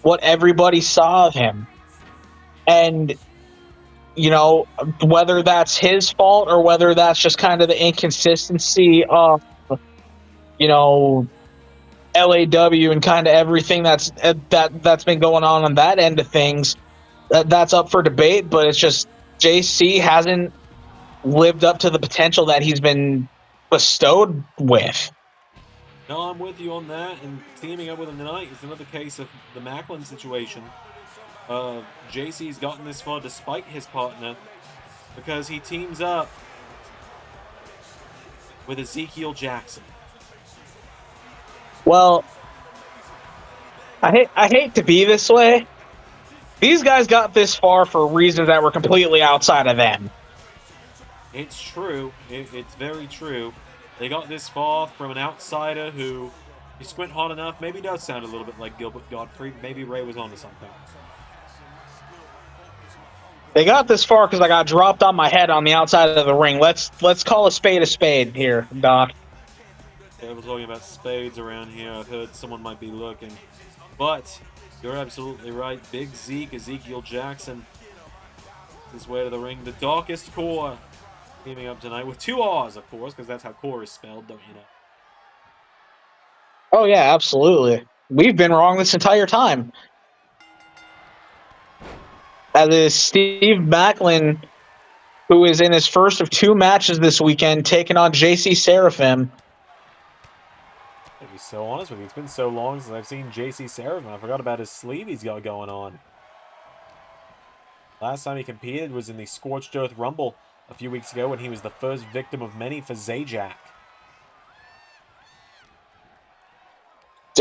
what everybody saw of him. And you know, whether that's his fault or whether that's just kind of the inconsistency of, you know, LAW and kind of everything that's been going on that end of things, that's up for debate. But it's just JC hasn't lived up to the potential that he's been bestowed with. No, I'm with you on that, and teaming up with him tonight is another case of the Maclin situation. JC's gotten this far despite his partner because he teams up with Ezekiel Jackson. Well, I hate to be this way. These guys got this far for reasons that were completely outside of them. It's true. It's very true. They got this far from an outsider who, if you squint hard enough, maybe does sound a little bit like Gilbert Gottfried. Maybe Ray was onto something. They got this far because I got dropped on my head on the outside of the ring. Let's call a spade here, Doc. Yeah, we're talking about spades around here. I've heard someone might be looking. But you're absolutely right. Big Zeke, Ezekiel Jackson, his way to the ring. The Darkest Core teaming up tonight with 2 R's, of course, because that's how core is spelled, don't you know? Oh, yeah, absolutely. We've been wrong this entire time. As is Steve Maclin, who is in his first of 2 matches this weekend, taking on JC Seraphim. To be so honest with you, it's been so long since I've seen JC Seraphim. I forgot about his sleeve he's got going on. Last time he competed was in the Scorched Earth Rumble a few weeks ago when he was the first victim of many for Zajac.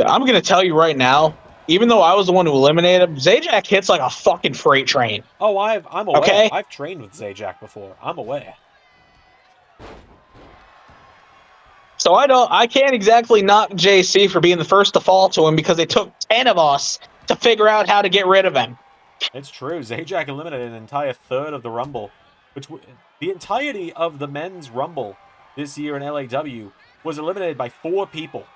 I'm going to tell you right now, even though I was the one who eliminated him, Zajac hits like a fucking freight train. Oh, I'm aware. Okay? I've trained with Zajac before. I'm aware. So I can't exactly knock JC for being the first to fall to him because it took 10 of us to figure out how to get rid of him. It's true. Zajac eliminated an entire third of the Rumble, which the entirety of the men's Rumble this year in LAW was eliminated by 4 people.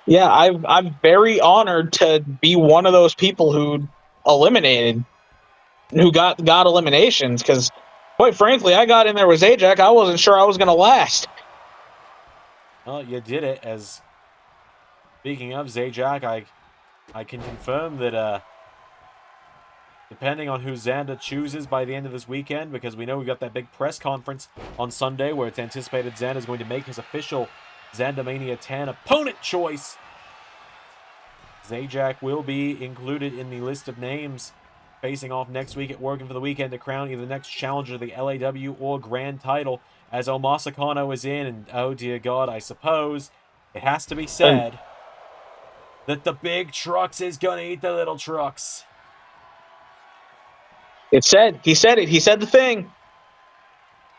Yeah, I'm very honored to be one of those people who eliminated, who got eliminations, because quite frankly, I got in there with Zajac. I wasn't sure I was going to last. Well, you did it. As speaking of Zajac, I can confirm that depending on who Zander chooses by the end of this weekend, because we know we've got that big press conference on Sunday where it's anticipated Zander's going to make his official Zandermania 10 opponent choice. Zajac will be included in the list of names facing off next week at Working for the Weekend to crown either the next challenger to the LAW or Grand title, as Omosicano is in, and oh dear God, I suppose it has to be said that the big trucks is gonna eat the little trucks. He said the thing.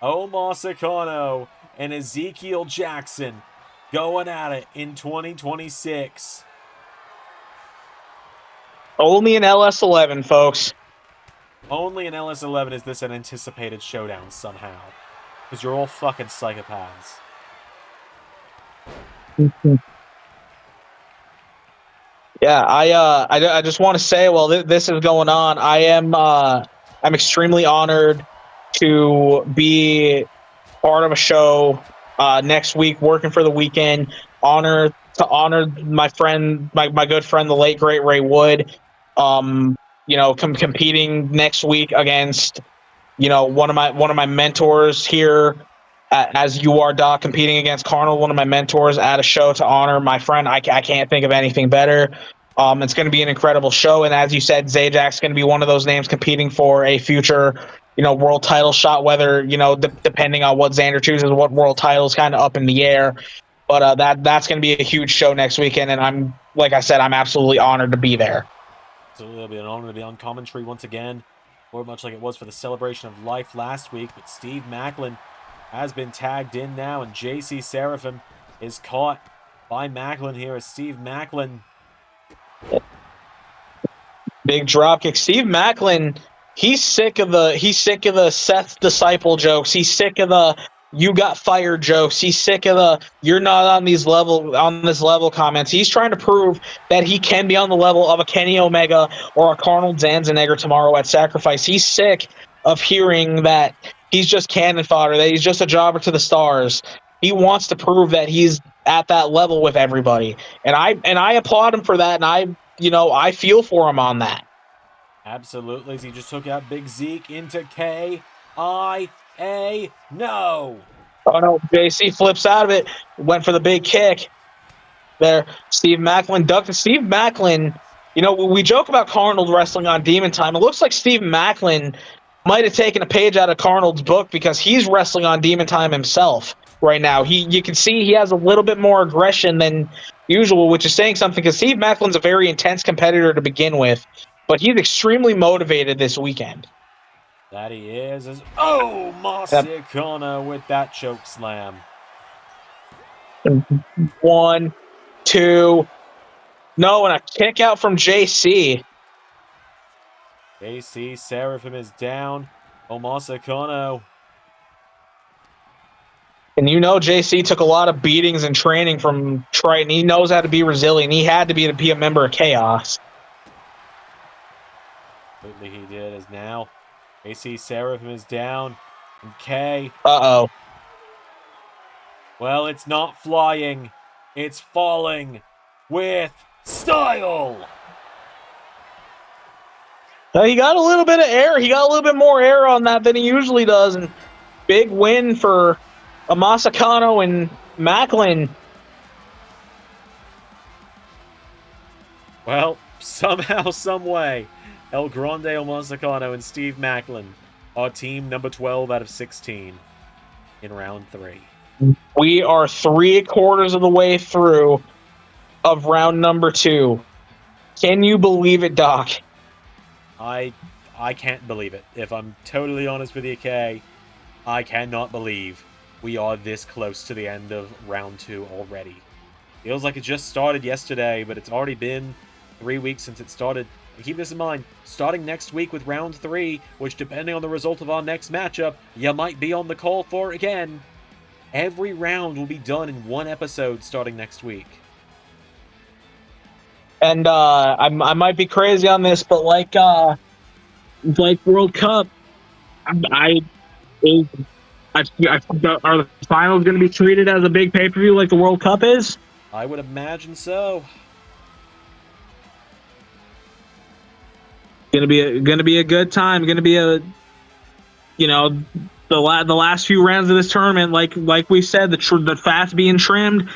Omosicano and Ezekiel Jackson going at it in 2026. Only in LS11, folks. Only in LS11 is this an anticipated showdown somehow. Because you're all fucking psychopaths. Yeah, I just want to say, while this is going on, I'm extremely honored to be part of a show next week, Working for the Weekend. Honor my friend, my good friend, the late great Ray Wood. Competing next week against, one of my mentors here, as you are, Doc, competing against Carnal, one of my mentors, at a show to honor my friend. I can't think of anything better. It's going to be an incredible show, and as you said, Zajac's going to be one of those names competing for a future, world title shot. Whether depending on what Zander chooses, what world title is kind of up in the air. But that's going to be a huge show next weekend, and like I said, I'm absolutely honored to be there. So it'll be an honor to be on commentary once again, or much like it was for the Celebration of Life last week. But Steve Maclin has been tagged in now, and JC Seraphim is caught by Maclin here as Steve Maclin. Big dropkick. Steve Maclin, he's sick of the Seth disciple jokes. He's sick of the "you got fired" jokes. He's sick of the "you're not on this level" comments. He's trying to prove that he can be on the level of a Kenny Omega or a Arnold Schwarzenegger tomorrow at Sacrifice. He's sick of hearing that he's just cannon fodder, that he's just a jobber to the stars. He wants to prove that he's at that level with everybody, and I applaud him for that, and I feel for him on that. Absolutely, as he just took out Big Zeke into K-I-A. No! Oh no, JC flips out of it, went for the big kick. There, Steve Maclin ducked it. Steve Maclin, we joke about Arnold wrestling on Demon Time. It looks like Steve Maclin might have taken a page out of Arnold's book because he's wrestling on Demon Time himself right now. You can see he has a little bit more aggression than usual, which is saying something because Steve Maclin's a very intense competitor to begin with, but he's extremely motivated this weekend. That he is. Oh, Omosicano with that choke slam. 1, 2. No, and a kick out from JC. JC Seraphim is down. Omosicano. And JC took a lot of beatings and training from Trey, and he knows how to be resilient. He had to be a member of Chaos. Absolutely he did, as now JC Seraphim is down. And K. Uh-oh. Well, it's not flying. It's falling with style. He got a little bit of air. He got a little bit more air on that than he usually does. And big win for Omosicano and Maclin. Well, somehow, someway, El Grande Omosicano and Steve Maclin are team number 12 out of 16 in round 3. We are 3/4 of the way through of round number 2. Can you believe it, Doc? I can't believe it. If I'm totally honest with you, Kay, I cannot believe we are this close to the end of round 2 already. Feels like it just started yesterday, but it's already been 3 weeks since it started. And keep this in mind, starting next week with round 3, which depending on the result of our next matchup, you might be on the call for again. Every round will be done in one episode starting next week. And I might be crazy on this, but like World Cup, are the finals going to be treated as a big pay-per-view like the World Cup is? I would imagine so. Gonna be a good time. Gonna be the last few rounds of this tournament, like we said, the fats being trimmed.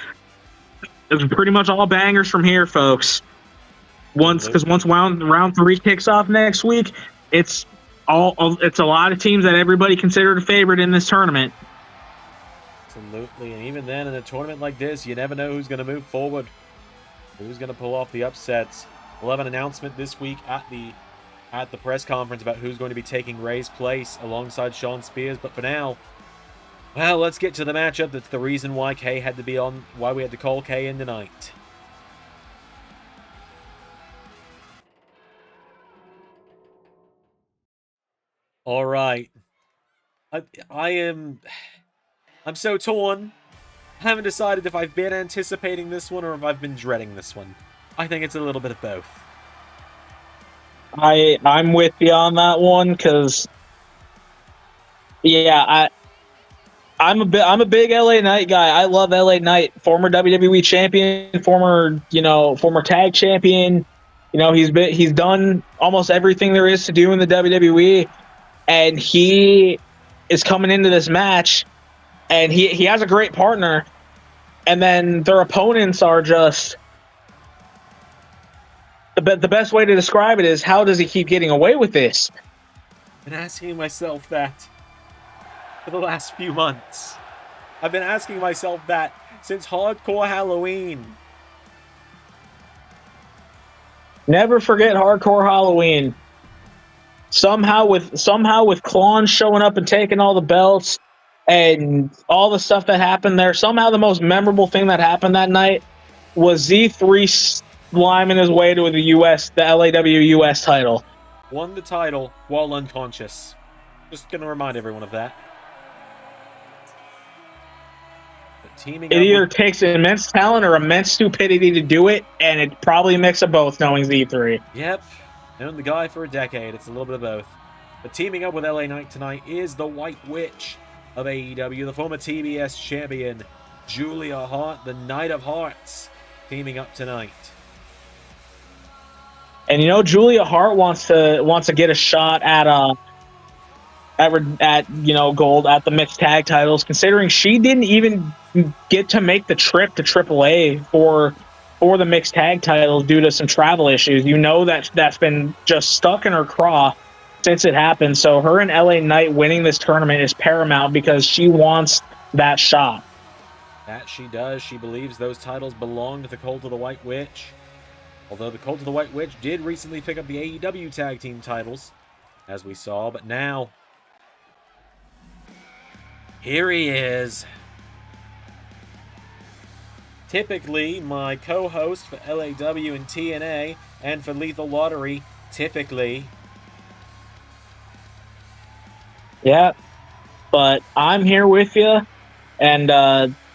It's pretty much all bangers from here, folks. Once round 3 kicks off next week, it's a lot of teams that everybody considered a favorite in this tournament. Absolutely, and even then, in a tournament like this, you never know who's going to move forward, who's going to pull off the upsets. We'll have an announcement this week at the press conference about who's going to be taking Ray's place alongside Shawn Spears. But for now, well, let's get to the matchup. That's the reason why Kay had to be on, why we had to call Kay in tonight. All right. I'm so torn. I haven't decided if I've been anticipating this one or if I've been dreading this one. I think it's a little bit of both. I'm with you on that one because, yeah, I'm a big LA Knight guy. I love LA Knight, former WWE champion, former tag champion. He's done almost everything there is to do in the WWE, and he is coming into this match, and he has a great partner, and then their opponents are just. The best way to describe it is, how does he keep getting away with this? I've been asking myself that for the last few months. I've been asking myself that since Hardcore Halloween. Never forget Hardcore Halloween. Somehow with Klon showing up and taking all the belts and all the stuff that happened there, somehow the most memorable thing that happened that night was Z3 sliming his way to the LAW US title. Won the title while unconscious. Just gonna remind everyone of that. But teaming it either takes immense talent or immense stupidity to do it, and it's probably a mix of both, knowing Z3. Yep. Known the guy for a decade. It's a little bit of both. But teaming up with LA Knight tonight is the White Witch of AEW, the former TBS champion, Julia Hart, the Knight of Hearts, teaming up tonight. And you know, Julia Hart wants to get a shot at gold at the mixed tag titles, considering she didn't even get to make the trip to AAA for the mixed tag titles due to some travel issues. You know, that's been just stuck in her craw since it happened. So her and LA Knight winning this tournament is paramount because she wants that shot. That she does. She believes those titles belong to the Cult of the White Witch. Although the Cult of the White Witch did recently pick up the AEW tag team titles, as we saw, but now here he is. Typically, my co-host for LAW and TNA, and for Lethal Lottery, typically. Yeah, but I'm here with you, and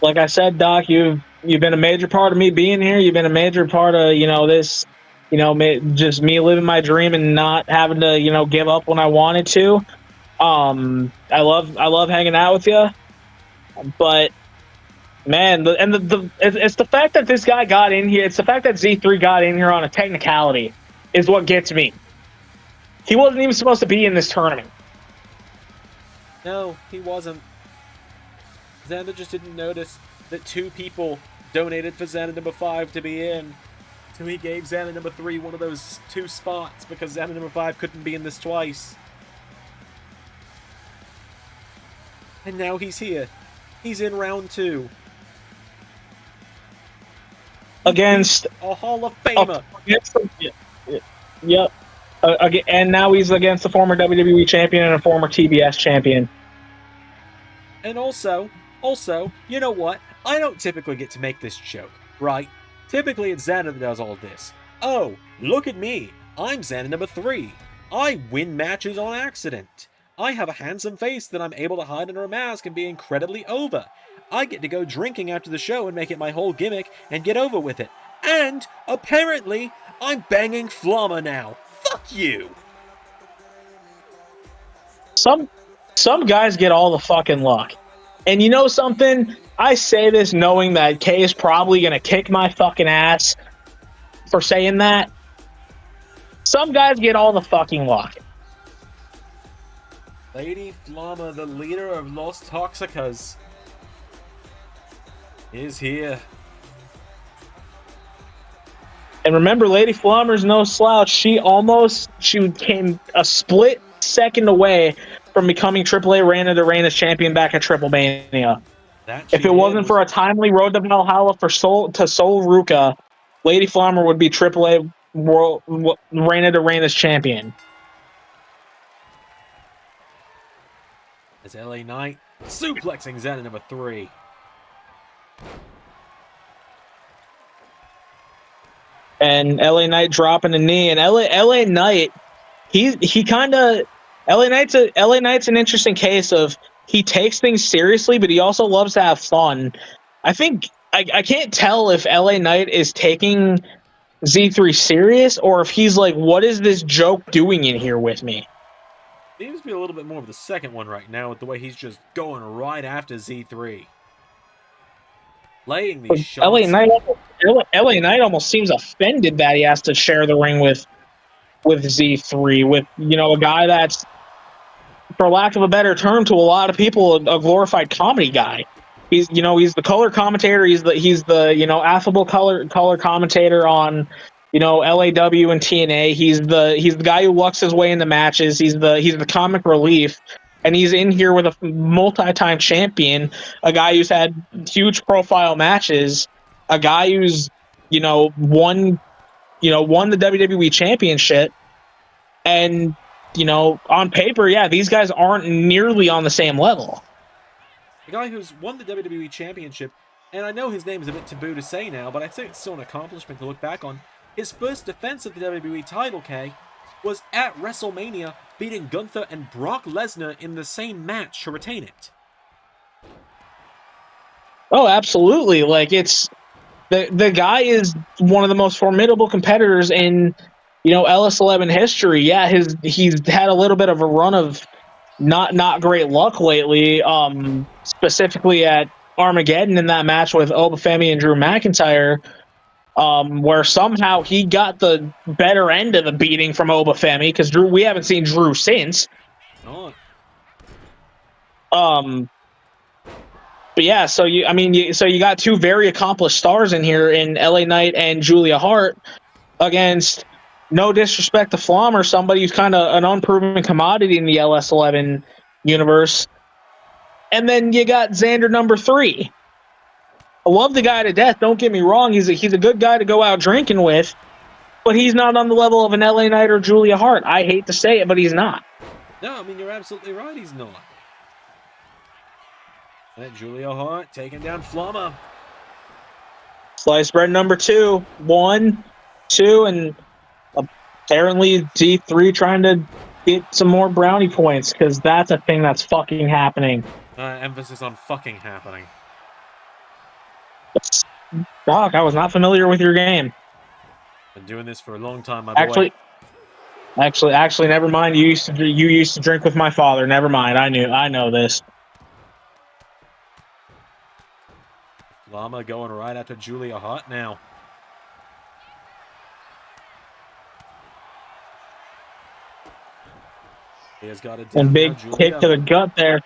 like I said, Doc, you've been a major part of me being here. You've been a major part of this, just me living my dream and not having to give up when I wanted to. I love hanging out with you, but man, it's the fact that this guy got in here. It's the fact that Z3 got in here on a technicality is what gets me. He wasn't even supposed to be in this tournament. No, he wasn't. Zander just didn't notice that 2 people donated for Zander number 5 to be in. So he gave Zander number 3 one of those 2 spots because Zander number 5 couldn't be in this twice. And now he's here. He's in round 2. Against a Hall of Famer. Yep. And now he's against the former WWE champion and a former TBS champion. And also, you know what? I don't typically get to make this joke, right? Typically it's Zander that does all this. Oh, look at me. I'm Zander number 3. I win matches on accident. I have a handsome face that I'm able to hide under a mask and be incredibly over. I get to go drinking after the show and make it my whole gimmick and get over with it. And, apparently, I'm banging Flammer now. Fuck you! Some guys get all the fucking luck. And you know something? I say this knowing that Kay is probably going to kick my fucking ass for saying that. Some guys get all the fucking luck. Lady Flammer, the leader of Los Tóxicas, is here. And remember, Lady Flammer's no slouch. She came a split second away from becoming AAA Reina de Reinas champion back at Triple Mania. If it wasn't for a timely road to Valhalla to Sol Ruka, Lady Flammer would be AAA Reina de Reinas champion. As LA Knight suplexing Zander number 3. And LA Knight dropping the knee, and LA Knight, LA Knight's an interesting case of he takes things seriously, but he also loves to have fun. I think I can't tell if LA Knight is taking Z3 serious or if he's like, what is this joke doing in here with me? Seems to be a little bit more of the second one right now with the way he's just going right after Z3. Laying these shots. LA Knight almost seems offended that he has to share the ring with Z3, with a guy that's, for lack of a better term, to a lot of people, a glorified comedy guy. He's the color commentator. He's the affable color commentator on LAW and TNA. He's the guy who lucks his way into matches. He's the comic relief. and he's in here with a multi-time champion, a guy who's had huge profile matches, a guy who's won the WWE championship, and on paper, yeah, these guys aren't nearly on the same level. The guy who's won the WWE championship, and I know his name is a bit taboo to say now, but I think it's still an accomplishment to look back on. His first defense of the WWE title, K, was at WrestleMania, beating Gunther and Brock Lesnar in the same match to retain it. Oh, absolutely. Like, it's the guy is one of the most formidable competitors in LS11 history. Yeah, he's had a little bit of a run of not great luck lately, specifically at Armageddon in that match with Obafemi and Drew McIntyre, where somehow he got the better end of the beating from Obafemi, because we haven't seen Drew since. Oh. But yeah, so you got two very accomplished stars in here in LA Knight and Julia Hart against, no disrespect to Flammer, somebody who's kind of an unproven commodity in the LS11 universe. And then you got Zander number 3. I love the guy to death, don't get me wrong. He's a good guy to go out drinking with, but he's not on the level of an LA Knight or Julia Hart. I hate to say it, but he's not. No, I mean, you're absolutely right, he's not. And Julia Hart taking down Flammer. Slice bread number 2. 1, 2, and apparently Z3 trying to get some more brownie points, because that's a thing that's fucking happening. Emphasis on fucking happening. Doc, I was not familiar with your game. Been doing this for a long time, my boy. Actually, never mind. You used to drink with my father. Never mind. I know this. Flammer going right after Julia Hart now. He has got a big kick to the gut there.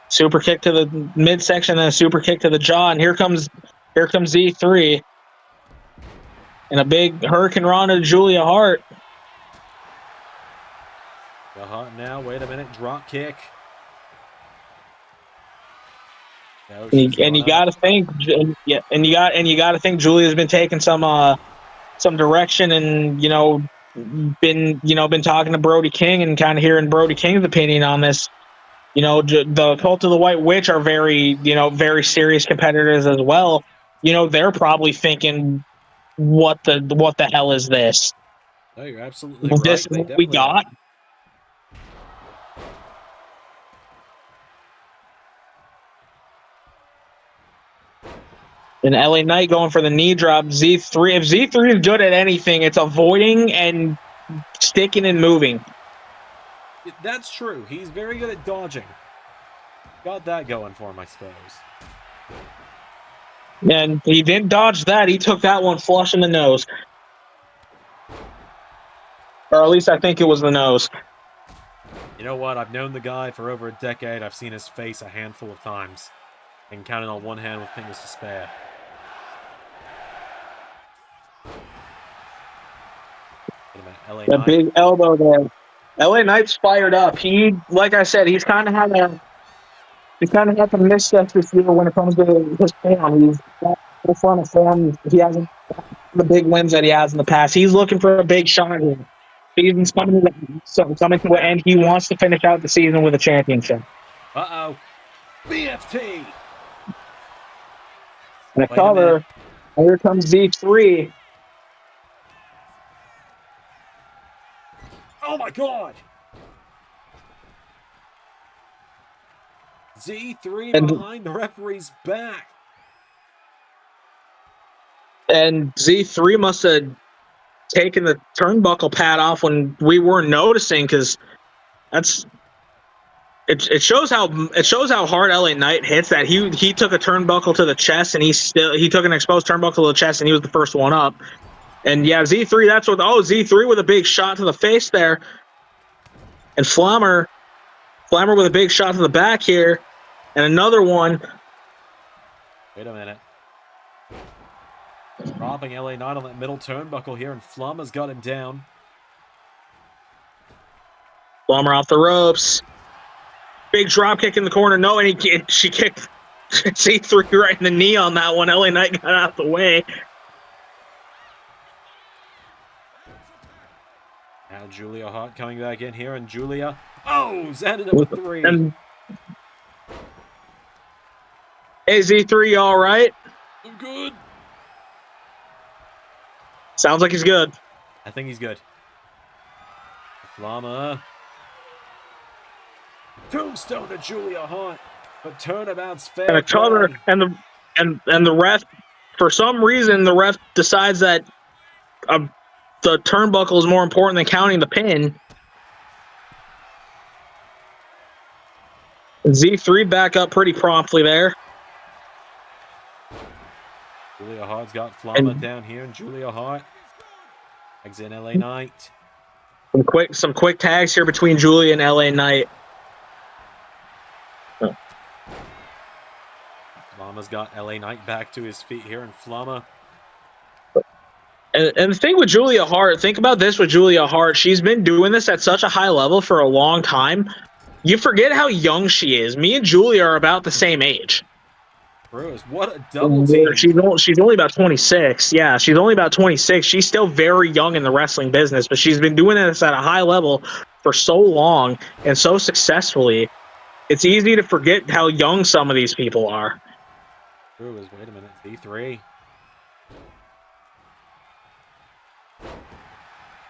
Super kick to the midsection, and a super kick to the jaw, and here comes Z3. And a big Hurricane Rana to Julia Hart. The Hart now, wait a minute, drop kick. No, and you got to think, Julia's been taking some direction, and been talking to Brody King and kind of hearing Brody King's opinion on this. The Cult of the White Witch are very serious competitors as well. They're probably thinking, what the hell is this? No, you're absolutely right. This is what we got. And LA Knight going for the knee drop. Z3. If Z3 is good at anything, it's avoiding and sticking and moving. That's true. He's very good at dodging. Got that going for him, I suppose. And he didn't dodge that. He took that one flush in the nose. Or at least I think it was the nose. You know what? I've known the guy for over a decade. I've seen his face a handful of times. And counted on one hand with fingers to spare. The big elbow there. LA Knight's fired up. Like I said, he's kind of had some missteps this year when it comes to his form. He's got the front of form. He hasn't the big wins that he has in the past. He's looking for a big shot here. Season's coming to an end. He wants to finish out the season with a championship. Uh-oh. BFT! And a cover. And here comes Z3. Oh my god! Z3 behind the referee's back. And Z3 must have taken the turnbuckle pad off when we weren't noticing, because it shows how hard LA Knight hits that. He took a turnbuckle to the chest, and he took an exposed turnbuckle to the chest, and he was the first one up. And yeah, Z3, Z3 with a big shot to the face there. And Flammer with a big shot to the back here. And another one. Wait a minute. Dropping LA Knight on that middle turnbuckle here, and Flammer's got him down. Flammer off the ropes. Big drop kick in the corner. No, and she kicked Z3 right in the knee on that one. LA Knight got out the way. Now Julia Hart coming back in here, and Julia, Zander with 3. And hey, Z3, you all right? I'm good. Sounds like he's good. I think he's good. Flammer. Tombstone to Julia Hart, but turnabout's fair. And a cover, and the ref, for some reason, the ref decides that the turnbuckle is more important than counting the pin. Z3 back up pretty promptly there. Julia Hart's got Flammer down here, and Julia Hart tags in LA Knight. Some quick tags here between Julia and LA Knight. Flammer's got LA Knight back to his feet here, and Flammer. And the thing with Julia Hart, think about this with Julia Hart. She's been doing this at such a high level for a long time. You forget how young she is. Me and Julia are about the same age. Bruce, what a double team. She's only about 26. Yeah, she's only about 26. She's still very young in the wrestling business, but she's been doing this at a high level for so long and so successfully. It's easy to forget how young some of these people are. Bruce, wait a minute. Z3.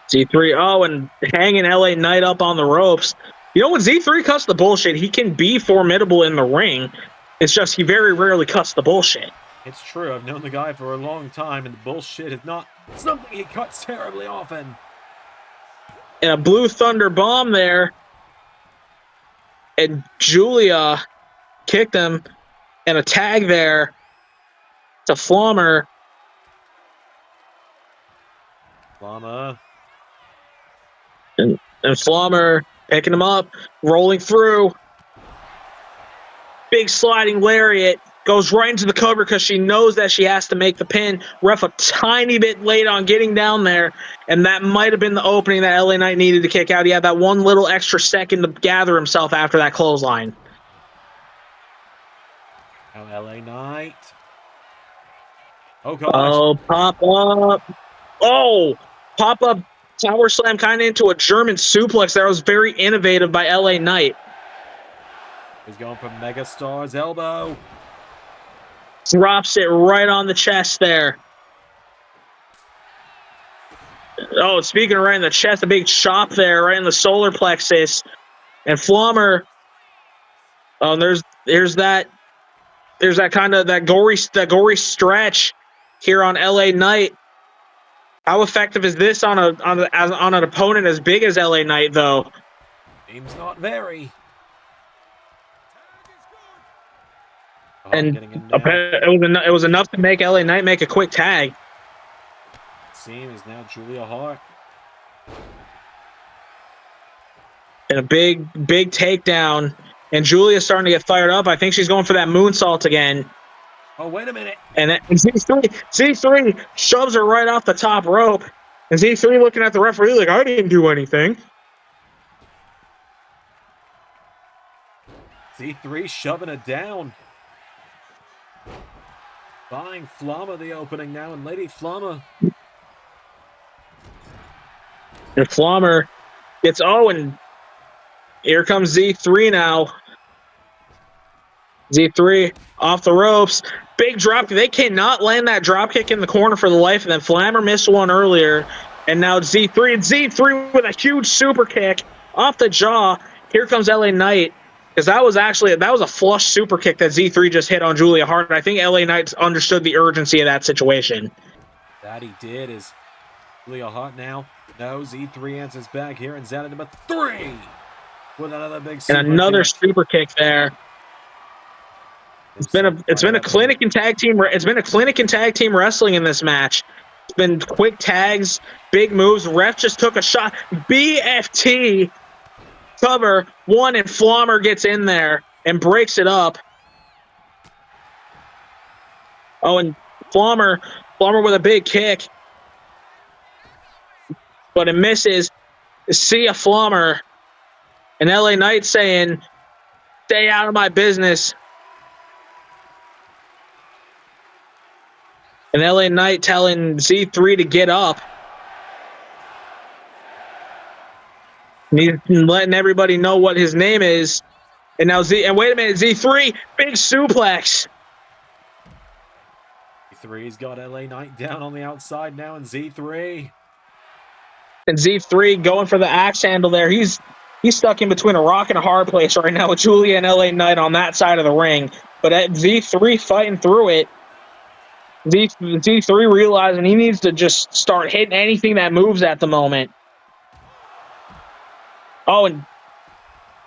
Z3, and hanging LA Knight up on the ropes. You know, when Z3 cuts the bullshit, he can be formidable in the ring. It's just he very rarely cuts the bullshit. It's true. I've known the guy for a long time, and the bullshit is not something he cuts terribly often. And a Blue Thunder bomb there. And Julia kicked him. And a tag there to Flammer. Flammer. And Flammer picking him up, rolling through. Big sliding lariat. Goes right into the cover because she knows that she has to make the pin. Ref a tiny bit late on getting down there. And that might have been the opening that LA Knight needed to kick out. He had that one little extra second to gather himself after that clothesline. Now LA Knight. Oh, gosh. Oh, pop up. Oh, pop up tower slam kind of into a German suplex. That was very innovative by LA Knight. He's going for Megastar's elbow. Drops it right on the chest there. Oh, speaking of right in the chest, a big chop there, right in the solar plexus. And Flammer. Oh, and there's that kind of that gory stretch here on LA Knight. How effective is this on an opponent as big as LA Knight, though? Seems not very. And it was enough to make LA Knight make a quick tag. Seems now Julia Hart. And a big takedown. And Julia's starting to get fired up. I think she's going for that moonsault again. Oh, wait a minute. And Z3 shoves her right off the top rope. And Z3 looking at the referee like, I didn't do anything. Z3 shoving it down. Buying Flammer the opening now, and Lady Flammer. And Flammer gets, and here comes Z3 now. Z3 off the ropes. Big drop. They cannot land that drop kick in the corner for the life of them. Flammer missed one earlier. And now Z3. And Z3 with a huge super kick off the jaw. Here comes LA Knight. Because that was a flush super kick that Z3 just hit on Julia Hart. I think LA Knight understood the urgency of that situation. That he did. Is Julia Hart now? No, Z3 answers back here, and Zander number 3 with another big super and another kick. Super kick there. It's been a clinic in tag team. It's been a clinic in tag team wrestling in this match. It's been quick tags, big moves. Ref just took a shot. BFT cover one, and Flammer gets in there and breaks it up. Oh, and Flammer with a big kick, but it misses. See a Flammer, and LA Knight saying, Stay out of my business. And LA Knight telling Z3 to get up. And he's letting everybody know what his name is. And now and wait a minute, Z3, big suplex. Z3's got LA Knight down on the outside now, and Z3. And Z3 going for the axe handle there. He's stuck in between a rock and a hard place right now with Julia and LA Knight on that side of the ring. But at Z3 fighting through it. Z3 realizing he needs to just start hitting anything that moves at the moment. Oh, and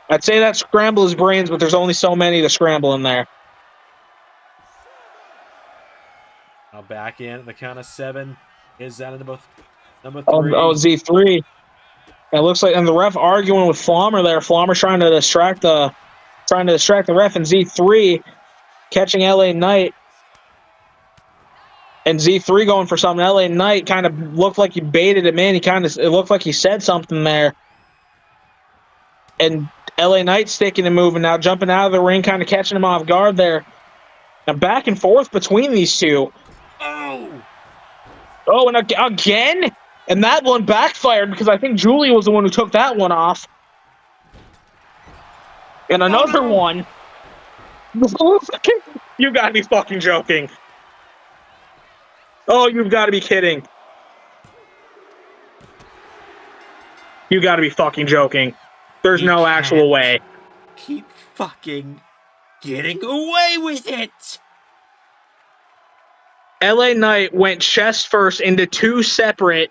I'd say that scramble his brains, but there's only so many to scramble in there. Now back in at the count of 7. Is that number 3? Oh, Z3. It looks like, and the ref arguing with Flammer there. Flammer trying to distract the ref, and Z3 catching LA Knight. And Z3 going for something. LA Knight kind of looked like he baited him in. It looked like he said something there. And LA Knight sticking and moving now, jumping out of the ring, kind of catching him off guard there. And back and forth between these two. Oh, and again? And that one backfired because I think Julia was the one who took that one off. And another one. You gotta be fucking joking. Oh, you've got to be kidding. You got to be fucking joking. There's no actual way. Keep fucking getting away with it. LA Knight went chest first into 2 separate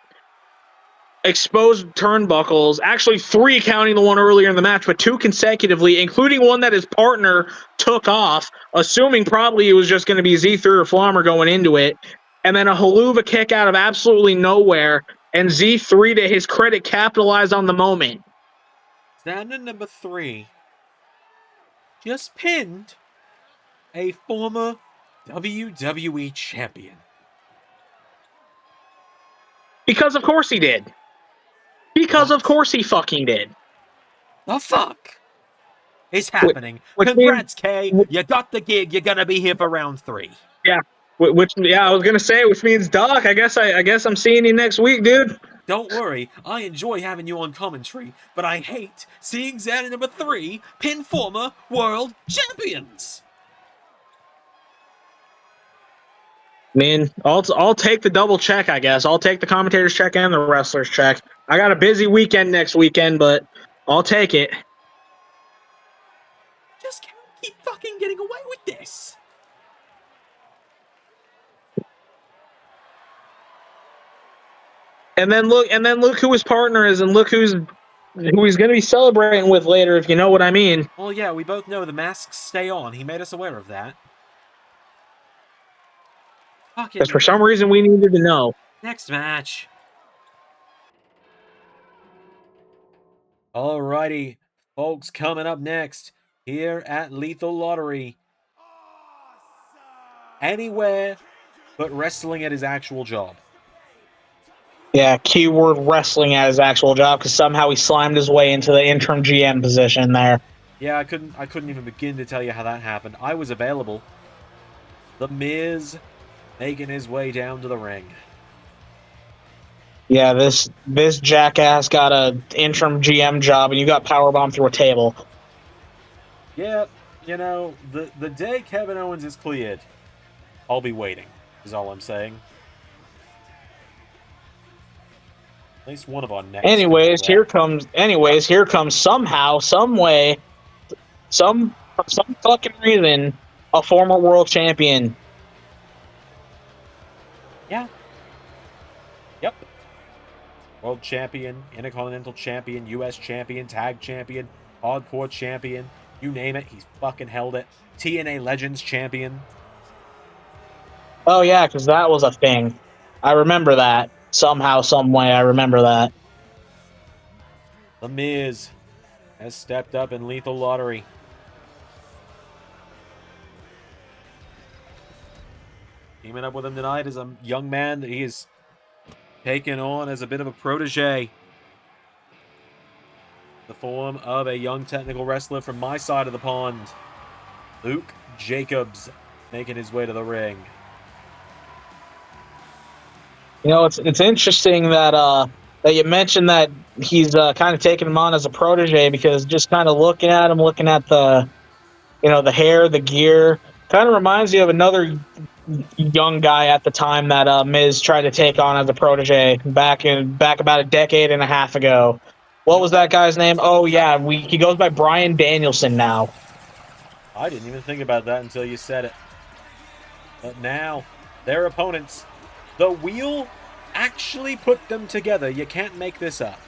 exposed turnbuckles. Actually, 3 counting the one earlier in the match, but 2 consecutively, including one that his partner took off, assuming probably it was just going to be Z3 or Flammer going into it. And then a haluva kick out of absolutely nowhere. And Z3, to his credit, capitalized on the moment. Zander number 3 just pinned a former WWE champion. Because of course he did. Because of course he fucking did. The fuck is happening? Congrats, Kay. You got the gig. You're gonna be here for round 3. Yeah. I was gonna say, which means Doc. I guess I'm seeing you next week, dude. Don't worry, I enjoy having you on commentary, but I hate seeing Zander number 3 pin former world champions. Man, I'll take the double check, I guess. I'll take the commentator's check and the wrestler's check. I got a busy weekend next weekend, but I'll take it. Just can't keep fucking getting away with this. And then look who his partner is, and look who he's going to be celebrating with later, if you know what I mean. Well, yeah, we both know the masks stay on. He made us aware of that. Because for some reason we needed to know. Next match. Alrighty, folks, coming up next here at Lethal Lottery. Anywhere but wrestling at his actual job. Yeah, keyword wrestling at his actual job, because somehow he slimed his way into the interim GM position there. Yeah, I couldn't even begin to tell you how that happened. I was available. The Miz making his way down to the ring. Yeah, this jackass got an interim GM job, and you got powerbombed through a table. Yeah, you know, the day Kevin Owens is cleared, I'll be waiting, is all I'm saying. At least one of our next. Anyways, here comes somehow, some way, some fucking reason, a former world champion. Yeah. Yep. World champion, Intercontinental champion, US champion, tag champion, hardcore champion, you name it, he's fucking held it. TNA Legends champion. Oh yeah, because that was a thing. I remember that. Somehow, some way, I remember that. The Miz has stepped up in Lethal Lottery. Teaming up with him tonight is a young man that he is taken on as a bit of a protege. the form of a young technical wrestler from my side of the pond, Luke Jacobs, making his way to the ring. You know, it's interesting that that you mentioned that he's kind of taking him on as a protege, because just kind of looking at him, looking at the the hair, the gear, kind of reminds you of another young guy at the time that Miz tried to take on as a protege back about a decade and a half ago. What was that guy's name? Oh yeah, he goes by Bryan Danielson now. I didn't even think about that until you said it. But now, their opponents, the Wheel, actually put them together. You can't make this up.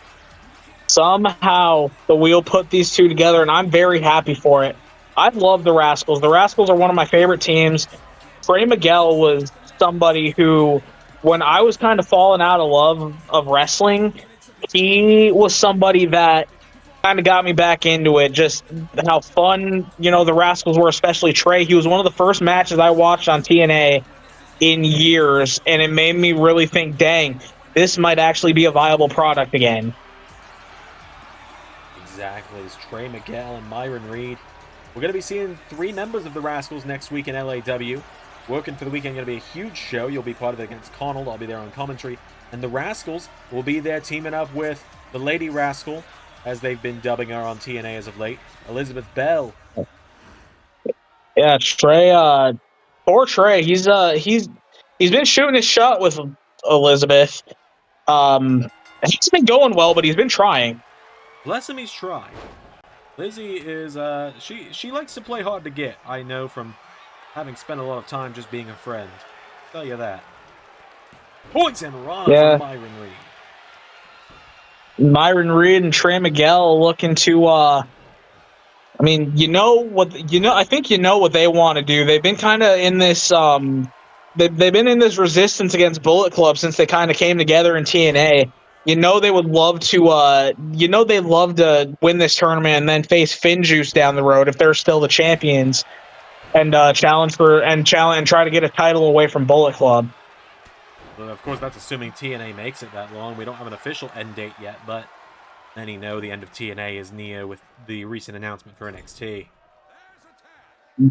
Somehow, the Wheel put these two together, and I'm very happy for it. I love the Rascalz. The Rascalz are one of my favorite teams. Trey Miguel was somebody who, when I was kind of falling out of love of wrestling, he was somebody that kind of got me back into it. Just how fun, the Rascalz were, especially Trey. He was one of the first matches I watched on TNA in years, and it made me really think, dang, this might actually be a viable product again. Exactly. It's Trey Miguel and Myron Reed. We're going to be seeing 3 members of the Rascalz next week in LAW. Working for the weekend, going to be a huge show. You'll be part of it against Connell. I'll be there on commentary. And the Rascalz will be there teaming up with the Lady Rascal, as they've been dubbing her on TNA as of late, Elizabeth Bell. Yeah, Trey, poor Trey. He's been shooting his shot with Elizabeth. He's been going well, but he's been trying. Bless him, he's trying. Lizzie is, she likes to play hard to get, I know from having spent a lot of time just being a friend. I'll tell you that. Points and run from Myron Reed. Myron Reed and Trey Miguel looking to, I think you know what they want to do. They've been kind of in this, they've been in this resistance against Bullet Club since they kind of came together in TNA. They would love to, they'd love to win this tournament and then face Finjuice down the road if they're still the champions, and challenge and try to get a title away from Bullet Club. Well, of course, that's assuming TNA makes it that long. We don't have an official end date yet, but many know the end of TNA is near with the recent announcement for NXT.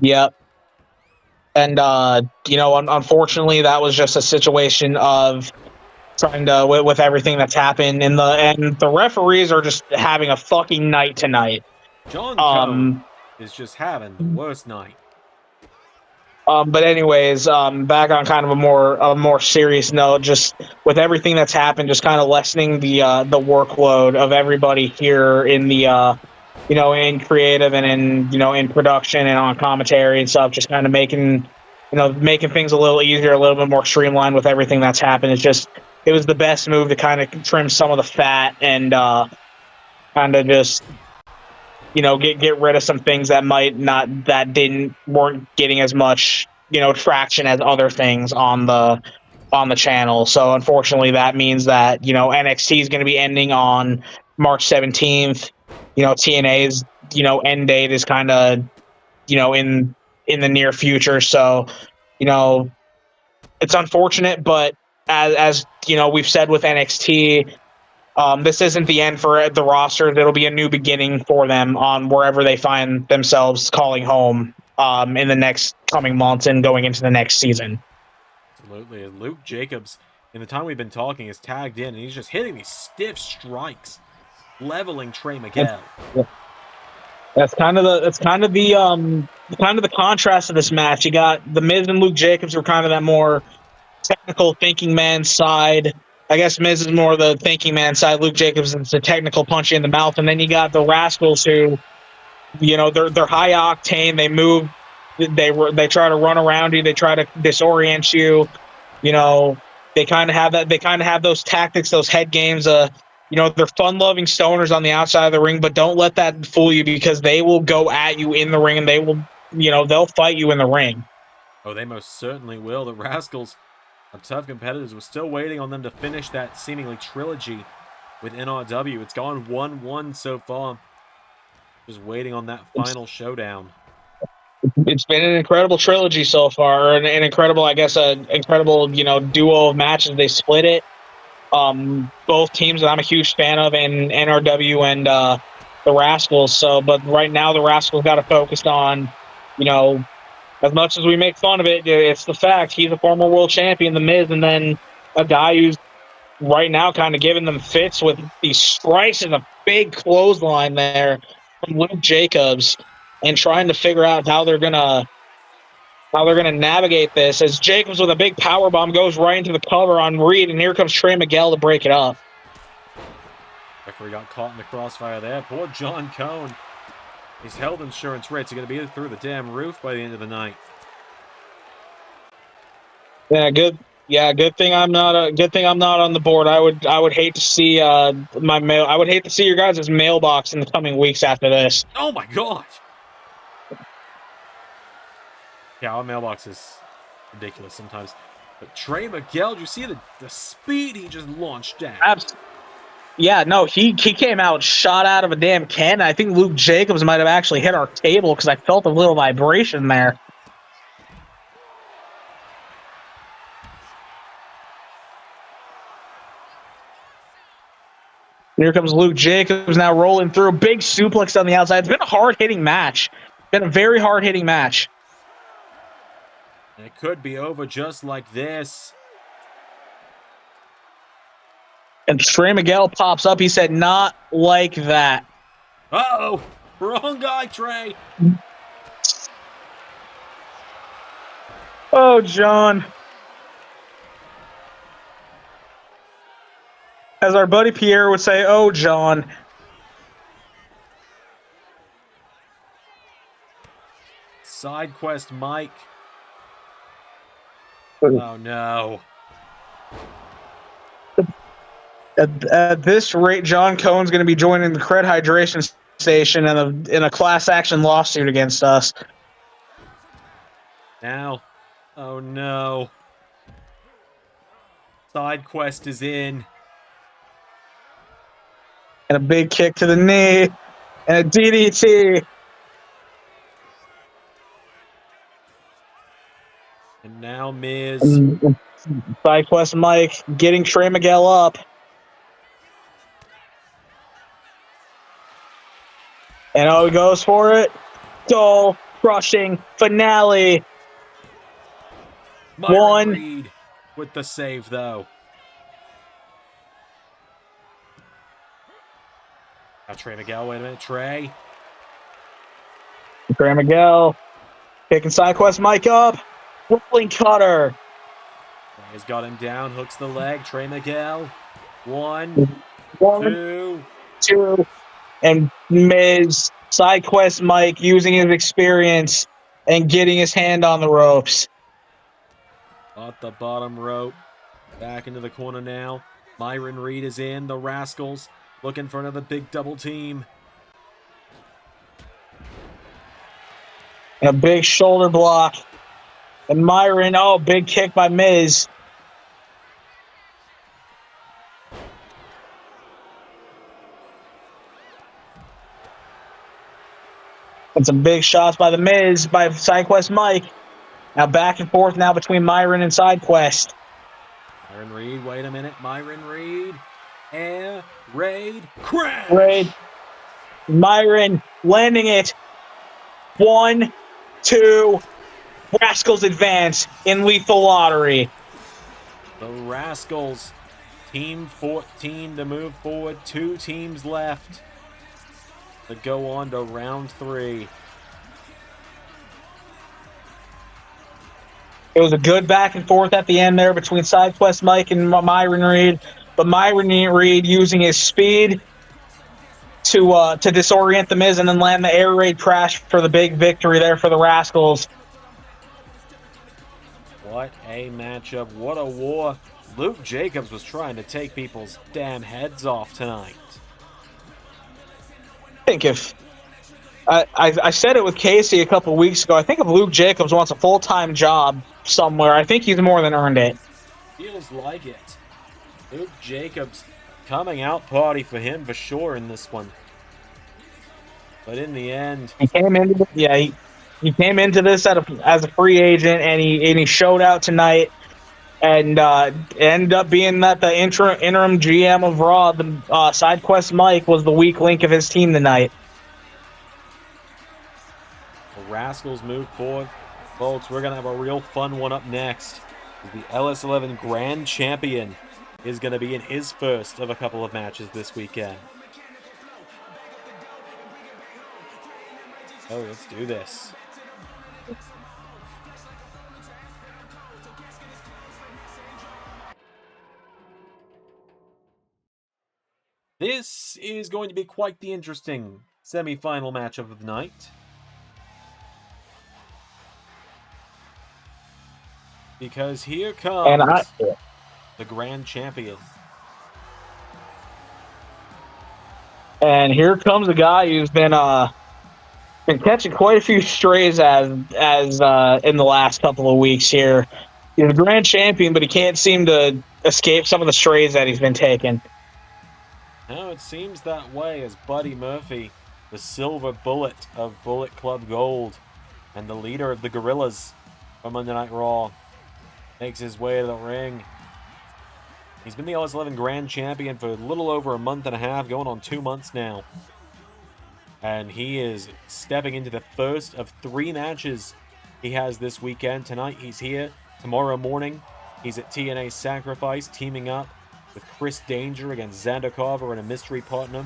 Yep. And, unfortunately, that was just a situation of trying to, with everything that's happened, and the referees are just having a fucking night tonight. John Cone is just having the worst night. But anyways, back on kind of a more serious note, just with everything that's happened, just kind of lessening the workload of everybody here in the in creative and in production and on commentary and stuff, just kind of making things a little easier, a little bit more streamlined with everything that's happened. It was the best move to kind of trim some of the fat and kind of just get rid of some things that weren't getting as much traction as other things on the channel. So unfortunately, that means that NXT is going to be ending on March 17th. TNA's end date is kind of in the near future. So it's unfortunate, but as we've said with NXT, this isn't the end for the roster. It'll be a new beginning for them on wherever they find themselves calling home in the next coming months and going into the next season. Absolutely. Luke Jacobs, in the time we've been talking, is tagged in, and he's just hitting these stiff strikes, leveling Trey Miguel. That's kind of the contrast of this match. You got the Miz and Luke Jacobs were kind of that more technical thinking man side. I guess Miz is more the thinking man side. Luke Jacobs is the technical punch in the mouth. And then you got the Rascalz who, they're high octane. They move. They try to run around you. They try to disorient you. They kind of have that. They kind of have those tactics, those head games. They're fun-loving stoners on the outside of the ring, but don't let that fool you, because they will go at you in the ring, and they will, they'll fight you in the ring. Oh, they most certainly will. The Rascalz are tough competitors. We're still waiting on them to finish that seemingly trilogy with NRW. It's gone 1-1 so far. Just waiting on that final showdown. It's been an incredible trilogy so far, an incredible, duo of matches. They split it. Both teams that I'm a huge fan of, and NRW and the the Rascalz. So, but right now the Rascalz got to focus on, you know, as much as we make fun of it, it's the fact he's a former world champion, The Miz, and then a guy who's right now kind of giving them fits with these strikes and a big clothesline there from Luke Jacobs, and trying to figure out how they're gonna navigate this. As Jacobs with a big power bomb goes right into the cover on Reed, and here comes Trey Miguel to break it up. Referee got caught in the crossfire there. Poor John Cone. His health insurance rates are going to be through the damn roof by the end of the night. Yeah, good. Yeah, good thing I'm not on the board. I would hate to see my mail. I would hate to see your guys' mailbox in the coming weeks after this. Oh my gosh! Yeah, our mailbox is ridiculous sometimes. But Trey Miguel, do you see the speed he just launched at? Absolutely. Yeah, no, he came out shot out of a damn cannon. I think Luke Jacobs might have actually hit our table because I felt a little vibration there. Here comes Luke Jacobs now rolling through. Big suplex on the outside. It's been a hard-hitting match. Been a very hard-hitting match. And it could be over just like this. And Trey Miguel pops up. He said, not like that. Uh-oh. Wrong guy, Trey. Oh, John. As our buddy Pierre would say, oh, John. Sidequest Mike. Oh, no. At this rate, John Cone's going to be joining the Cred Hydration Station in a class action lawsuit against us. Now. Oh, no. Sidequest is in. And a big kick to the knee. And a DDT. And now Miz. Sidequest Mike getting Trey Miguel up. And oh, he goes for it. Dull, crushing, finale. Myron Reed with the save, though. Now Trey Miguel, wait a minute, Trey. Trey Miguel picking Sidequest Mike up. Rolling cutter. Trey's got him down, hooks the leg. Trey Miguel. One, two. And Miz, Sidequest Mike using his experience and getting his hand on the ropes. At the bottom rope. Back into the corner now. Myron Reed is in. The Rascalz looking for another big double team. And a big shoulder block. And Myron, oh, big kick by Miz. And some big shots by the Miz, by Sidequest Mike. Now back and forth now between Myron and Sidequest. Myron Reed, wait a minute. Myron Reed. Air raid crash. Raid. Myron landing it. 1, 2. Rascalz advance in Lethal Lottery. The Rascalz, team 14 to move forward. 2 teams left to go on to round 3. It was a good back and forth at the end there between Sidequest Mike and Myron Reed. But Myron Reed using his speed to disorient the Miz and then land the air raid crash for the big victory there for the Rascalz. What a matchup. What a war. Luke Jacobs was trying to take people's damn heads off tonight. I think if I said it with Casey a couple weeks ago, I think if Luke Jacobs wants a full-time job somewhere, I think he's more than earned it. Feels like it. Luke Jacobs, coming out party for him for sure in this one. But in the end, he came into he came into this as a free agent, and he showed out tonight, and ended up being that the interim GM of Raw, the Sidequest Mike, was the weak link of his team tonight. Rascalz move forward. Folks, we're going to have a real fun one up next. The LS11 Grand Champion is going to be in his first of a couple of matches this weekend. Oh, let's do this. This is going to be quite the interesting semi-final match of the night. Because here comes the Grand Champion. And here comes a guy who's been catching quite a few strays as in the last couple of weeks here. He's a Grand Champion, but he can't seem to escape some of the strays that he's been taking. Now it seems that way as Buddy Murphy, the silver bullet of Bullet Club Gold, and the leader of the Gorillas from Monday Night Raw, makes his way to the ring. He's been the LS11 Grand Champion for a little over a month and a half, going on 2 months now. And he is stepping into the first of 3 matches he has this weekend. Tonight he's here. Tomorrow morning he's at TNA Sacrifice, teaming up with Chris Danger against Zander Carver and a mystery partner.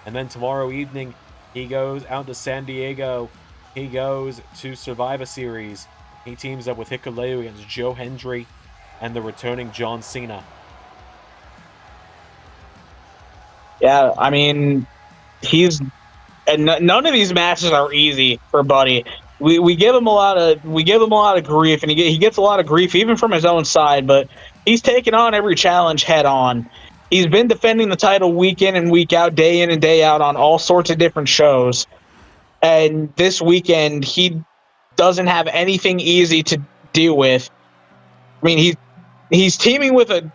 And then tomorrow evening he goes out to San Diego. He goes to Survivor Series. He teams up with Hikuleo against Joe Hendry and the returning John Cena. Yeah, I mean, none of these matches are easy for Buddy. We give him a lot of grief, and he gets a lot of grief even from his own side. But he's taken on every challenge head on. He's been defending the title week in and week out, day in and day out on all sorts of different shows. And this weekend, he doesn't have anything easy to deal with. I mean, he's teaming with a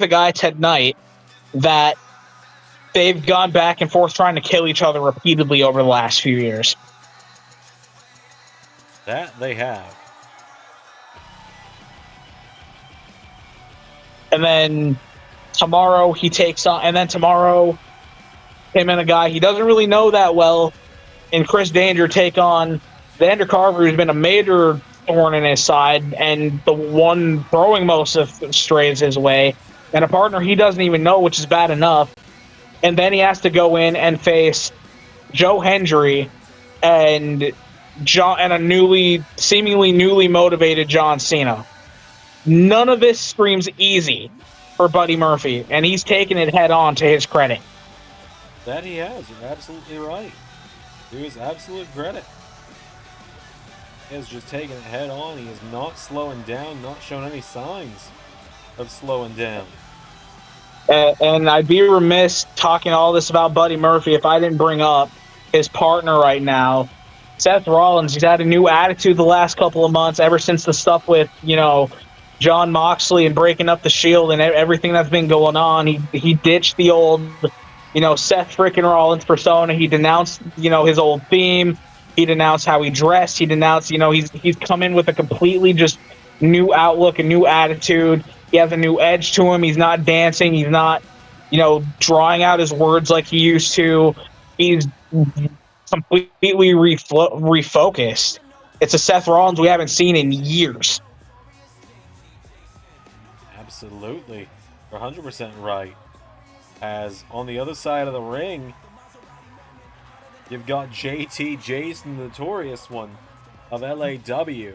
guy tonight that they've gone back and forth trying to kill each other repeatedly over the last few years. That they have. And then tomorrow he takes on, and then tomorrow him and a guy he doesn't really know that well in Chris Danger take on Zander Carver, who's been a major thorn in his side and the one throwing most of the strays his way, and a partner he doesn't even know, which is bad enough. And then he has to go in and face Joe Hendry and a seemingly newly motivated John Cena. None of this screams easy for Buddy Murphy, and he's taken it head on, to his credit. That he has. You're absolutely right. To his absolute credit. He has just taken it head on. He is not slowing down, not showing any signs of slowing down. And I'd be remiss talking all this about Buddy Murphy if I didn't bring up his partner right now, Seth Rollins. He's had a new attitude the last couple of months, ever since the stuff with, Jon Moxley and breaking up the Shield and everything that's been going on. He ditched the old, Seth freaking Rollins persona. He denounced, his old theme. He denounced how he dressed. He denounced, he's come in with a completely just new outlook, a new attitude. He has a new edge to him. He's not dancing. He's not, drawing out his words like he used to. He's completely refocused. It's a Seth Rollins we haven't seen in years. Absolutely. You're 100% right. As on the other side of the ring, you've got JT, Jayson, the notorious one of LAW,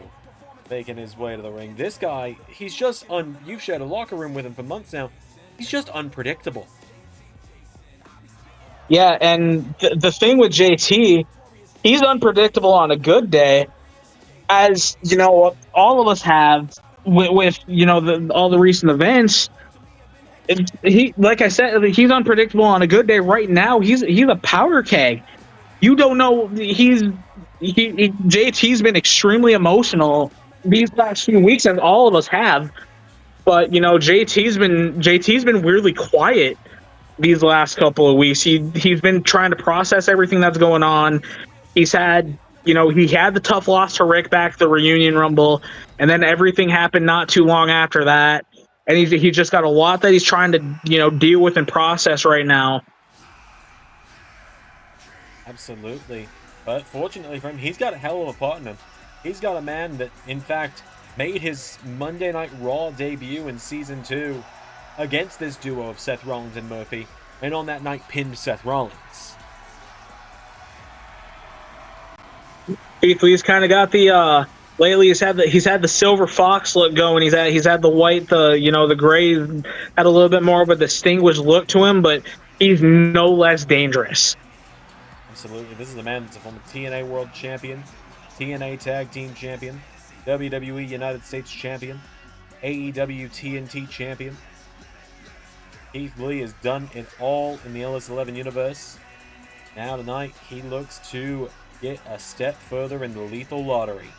making his way to the ring. This guy, he's just you've shared a locker room with him for months now. He's just unpredictable. Yeah, and the thing with JT, he's unpredictable on a good day, as all of us have with all the recent events. He, like I said, he's unpredictable on a good day. Right now, he's a powder keg. You don't know. JT's been extremely emotional these last few weeks, as all of us have. But JT's been weirdly quiet these last couple of weeks. He's been trying to process everything that's going on. He's had he had the tough loss to Rick back at the Reunion Rumble, and then everything happened not too long after that. And he's just got a lot that he's trying to deal with and process right now. Absolutely. But fortunately for him, he's got a hell of a partner. He's got a man that, in fact, made his Monday Night Raw debut in Season 2 against this duo of Seth Rollins and Murphy, and on that night pinned Seth Rollins. Keith Lee's kind of got the lately he's had the silver fox look going. He's had the white, the gray, had a little bit more of a distinguished look to him, but he's no less dangerous. Absolutely. This is a man that's a former TNA World Champion, TNA Tag Team Champion, WWE United States Champion, AEW TNT Champion. Keith Lee has done it all in the LS11 universe. Now tonight, he looks to get a step further in the Lethal Lottery.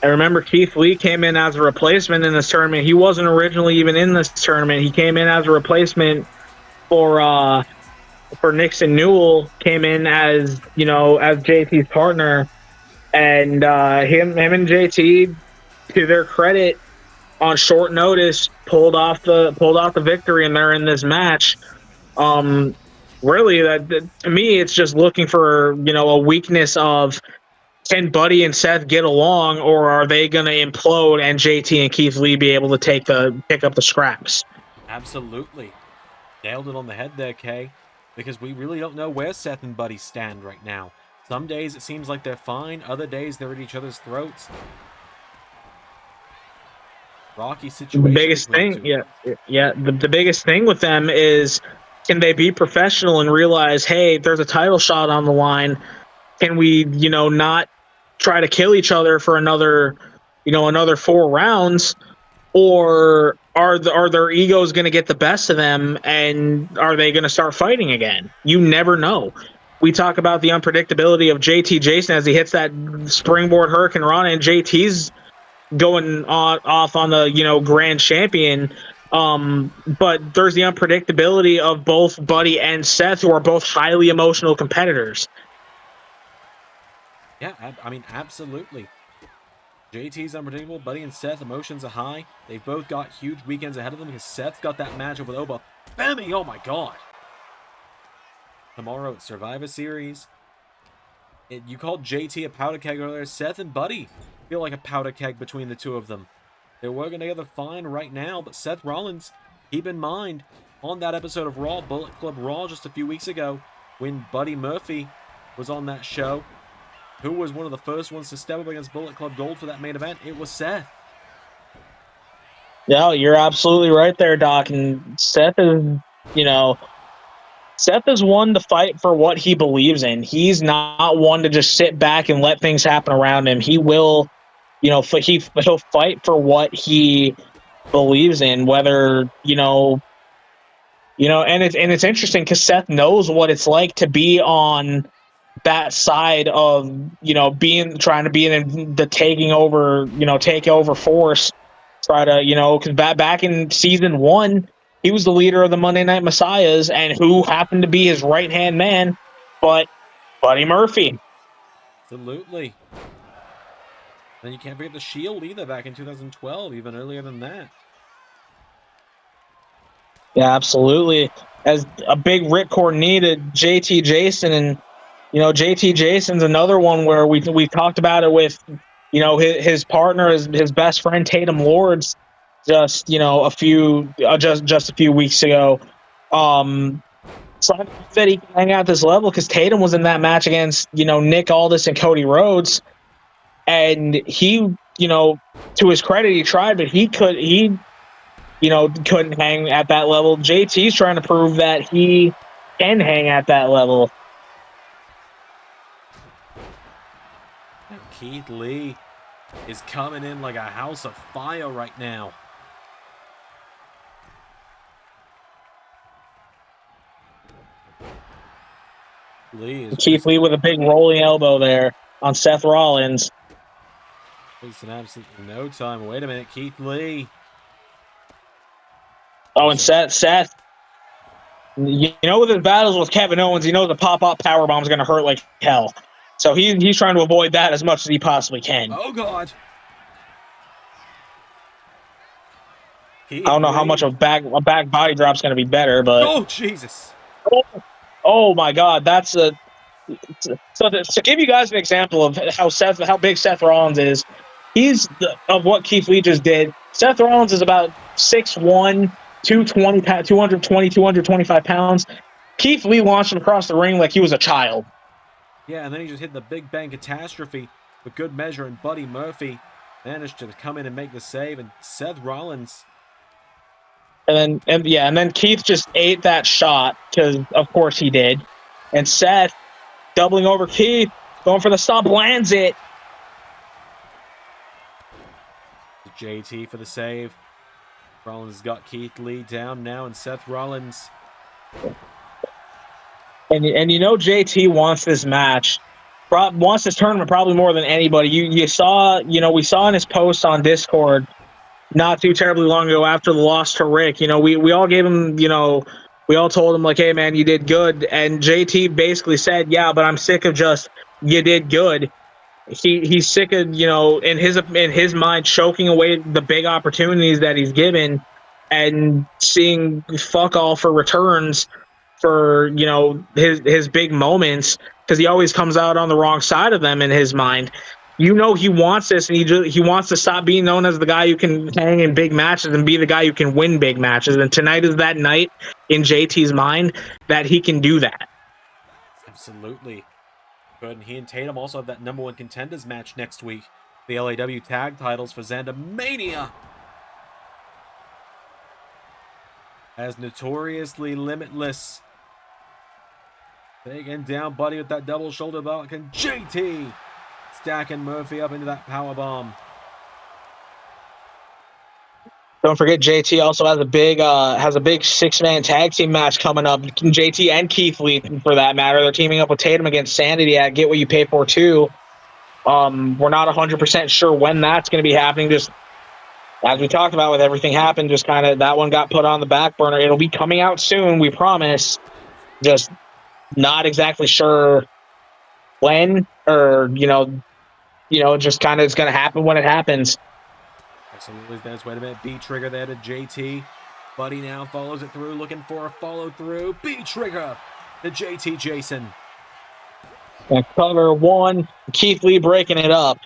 I remember Keith Lee came in as a replacement in this tournament. He wasn't originally even in this tournament. He came in as a replacement for Nixon Newell. Came in as as JT's partner, and him and JT, to their credit, on short notice pulled off the victory, and they're in this match. Really, that to me, it's just looking for a weakness of, can Buddy and Seth get along, or are they going to implode and JT and Keith Lee be able to pick up the scraps? Absolutely. Nailed it on the head there, Kay, because we really don't know where Seth and Buddy stand right now. Some days it seems like they're fine, other days they're at each other's throats. Rocky situation. The biggest thing, the biggest thing with them is, can they be professional and realize, hey, there's a title shot on the line. Can we, not try to kill each other for another 4 rounds, or are their egos going to get the best of them, and are they going to start fighting again? You never know. We talk about the unpredictability of JT Jayson as he hits that springboard Hurricane Rana, and JT's going off on the grand champion. But there's the unpredictability of both Buddy and Seth, who are both highly emotional competitors. Yeah, I mean, absolutely. JT's unpredictable. Buddy and Seth, emotions are high. They've both got huge weekends ahead of them because Seth's got that matchup with Oba Femi. Oh my god. Tomorrow at Survivor Series. You called JT a powder keg earlier. Seth and Buddy feel like a powder keg between the two of them. They're working together fine right now, but Seth Rollins, keep in mind, on that episode of Raw, Bullet Club Raw, just a few weeks ago, when Buddy Murphy was on that show, who was one of the first ones to step up against Bullet Club Gold for that main event? It was Seth. Yeah, you're absolutely right there, Doc. And Seth is one to fight for what he believes in. He's not one to just sit back and let things happen around him. He will, he'll fight for what he believes in, whether, and it's interesting because Seth knows what it's like to be on that side of, trying to be in the takeover force, try to, because back in season 1, he was the leader of the Monday Night Messiahs, and who happened to be his right-hand man but Buddy Murphy. Absolutely. Then you can't forget the Shield either back in 2012, even earlier than that. Yeah, absolutely. As a big ripcord knee to JT Jayson, and JT Jason's another one where we talked about it with his partner, his best friend Tatum Lords, just a few weeks ago. So I said he can hang out at this level because Tatum was in that match against Nick Aldis and Cody Rhodes, and he to his credit he tried, but he couldn't hang at that level. JT's trying to prove that he can hang at that level. Keith Lee is coming in like a house of fire right now. Keith Lee with a big rolling elbow there on Seth Rollins. Wasting absolutely no time. Wait a minute, Keith Lee. Oh, and Seth. With his battles with Kevin Owens, the pop-up powerbomb is going to hurt like hell. So he's trying to avoid that as much as he possibly can. Oh, God. I don't know how much a back body drop's going to be better, but... Oh, Jesus. Oh, my God. That's a... So to give you guys an example of how big Seth Rollins is, of what Keith Lee just did. Seth Rollins is about 6'1", 225 pounds. Keith Lee launched him across the ring like he was a child. Yeah, and then he just hit the Big Bang Catastrophe for good measure, and Buddy Murphy managed to come in and make the save, and Seth Rollins. And then Keith just ate that shot, because of course he did. And Seth, doubling over Keith, going for the stomp, lands it. JT for the save. Rollins has got Keith Lee down now, and Seth Rollins. And you know JT wants this match, wants this tournament probably more than anybody. We saw in his post on Discord not too terribly long ago after the loss to Rick. We all gave him, we all told him like, hey man, you did good. And JT basically said, yeah, but I'm sick of just you did good. He's sick of, in his mind, choking away the big opportunities that he's given and seeing fuck all for returns for his big moments, because he always comes out on the wrong side of them in his mind. He wants this, and he wants to stop being known as the guy who can hang in big matches and be the guy who can win big matches. And tonight is that night in JT's mind that he can do that. Absolutely. Good, and he and Tatum also have that #1 contenders match next week. The LAW tag titles for Zander Mania. As Notoriously Limitless taking down Buddy with that double shoulder block, and JT stacking Murphy up into that powerbomb. Don't forget, JT also has a big 6-man tag team match coming up. JT and Keith Lee, for that matter, they're teaming up with Tatum against Sanity at Get What You Pay For 2. We're not 100% sure when that's going to be happening. Just as we talked about with everything happened, just kind of that one got put on the back burner. It'll be coming out soon, we promise. Just not exactly sure when, or just kind of it's going to happen when it happens. Absolutely. There's, wait a minute, B-trigger there to JT. Buddy now follows it through, looking for a follow-through. B-trigger to JT Jayson. And cover one. Keith Lee breaking it up.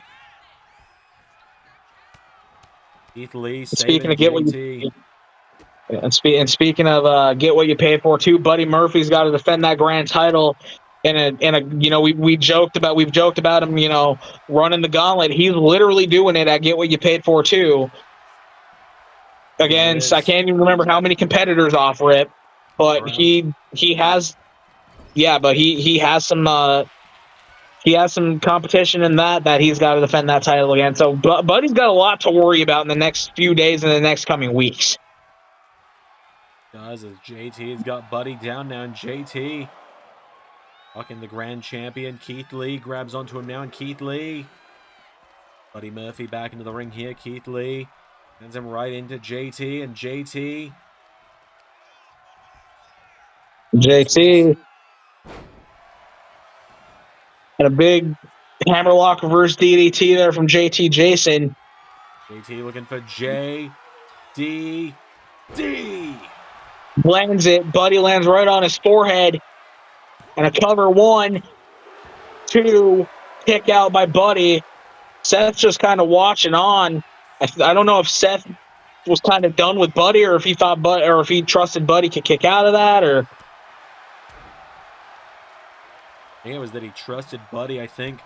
Keith Lee saving JT. And speaking of get what you pay for too, Buddy Murphy's got to defend that grand title. We've joked about him, running the gauntlet. He's literally doing it at Get What You Paid For too. Against, I can't even remember how many competitors off rip, but he has some competition in that he's got to defend that title again. So Buddy's got a lot to worry about in the next few days and the next coming weeks. Does, as JT's got Buddy down now, and JT fucking the grand champion. Keith Lee grabs onto him now, and Keith Lee. Buddy Murphy back into the ring here. Keith Lee sends him right into JT, and JT. And a big hammerlock reverse DDT there from JT Jayson. JT looking for JDD. Lands it. Buddy lands right on his forehead. And a cover 1, 2, kick out by Buddy. Seth's just kind of watching on. I don't know if Seth was kind of done with Buddy, or if he thought or if he trusted Buddy could kick out of that, or. I think it was that he trusted Buddy. I think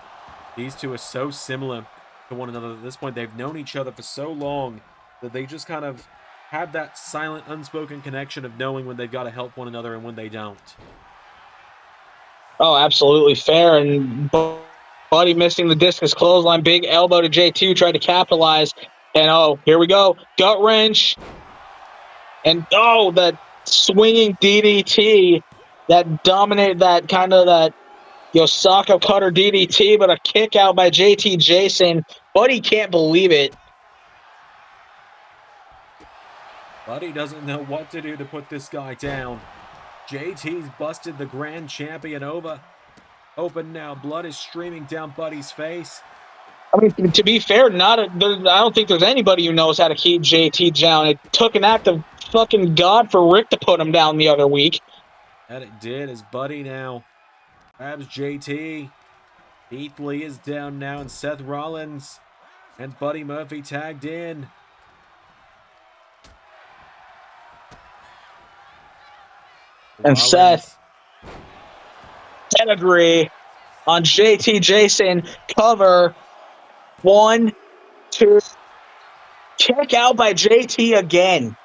these two are so similar to one another at this point. They've known each other for so long that they just kind of have that silent, unspoken connection of knowing when they've got to help one another and when they don't. Oh, absolutely fair. And Buddy missing the discus clothesline. Big elbow to J2, tried to capitalize. And here we go. Gut wrench. And that swinging DDT that dominated that kind of that Yosaka cutter DDT, but a kick out by JT Jayson. Buddy can't believe it. Buddy doesn't know what to do to put this guy down. JT's busted the grand champion over. Open now. Blood is streaming down Buddy's face. I mean, to be fair, I don't think there's anybody who knows how to keep JT down. It took an act of fucking God for Rick to put him down the other week. And it did, as Buddy now Grabs JT. Keith Lee is down now, and Seth Rollins and Buddy Murphy tagged in. And Seth, pedigree on JT Jayson. Cover. 1, 2. Kick out by JT again.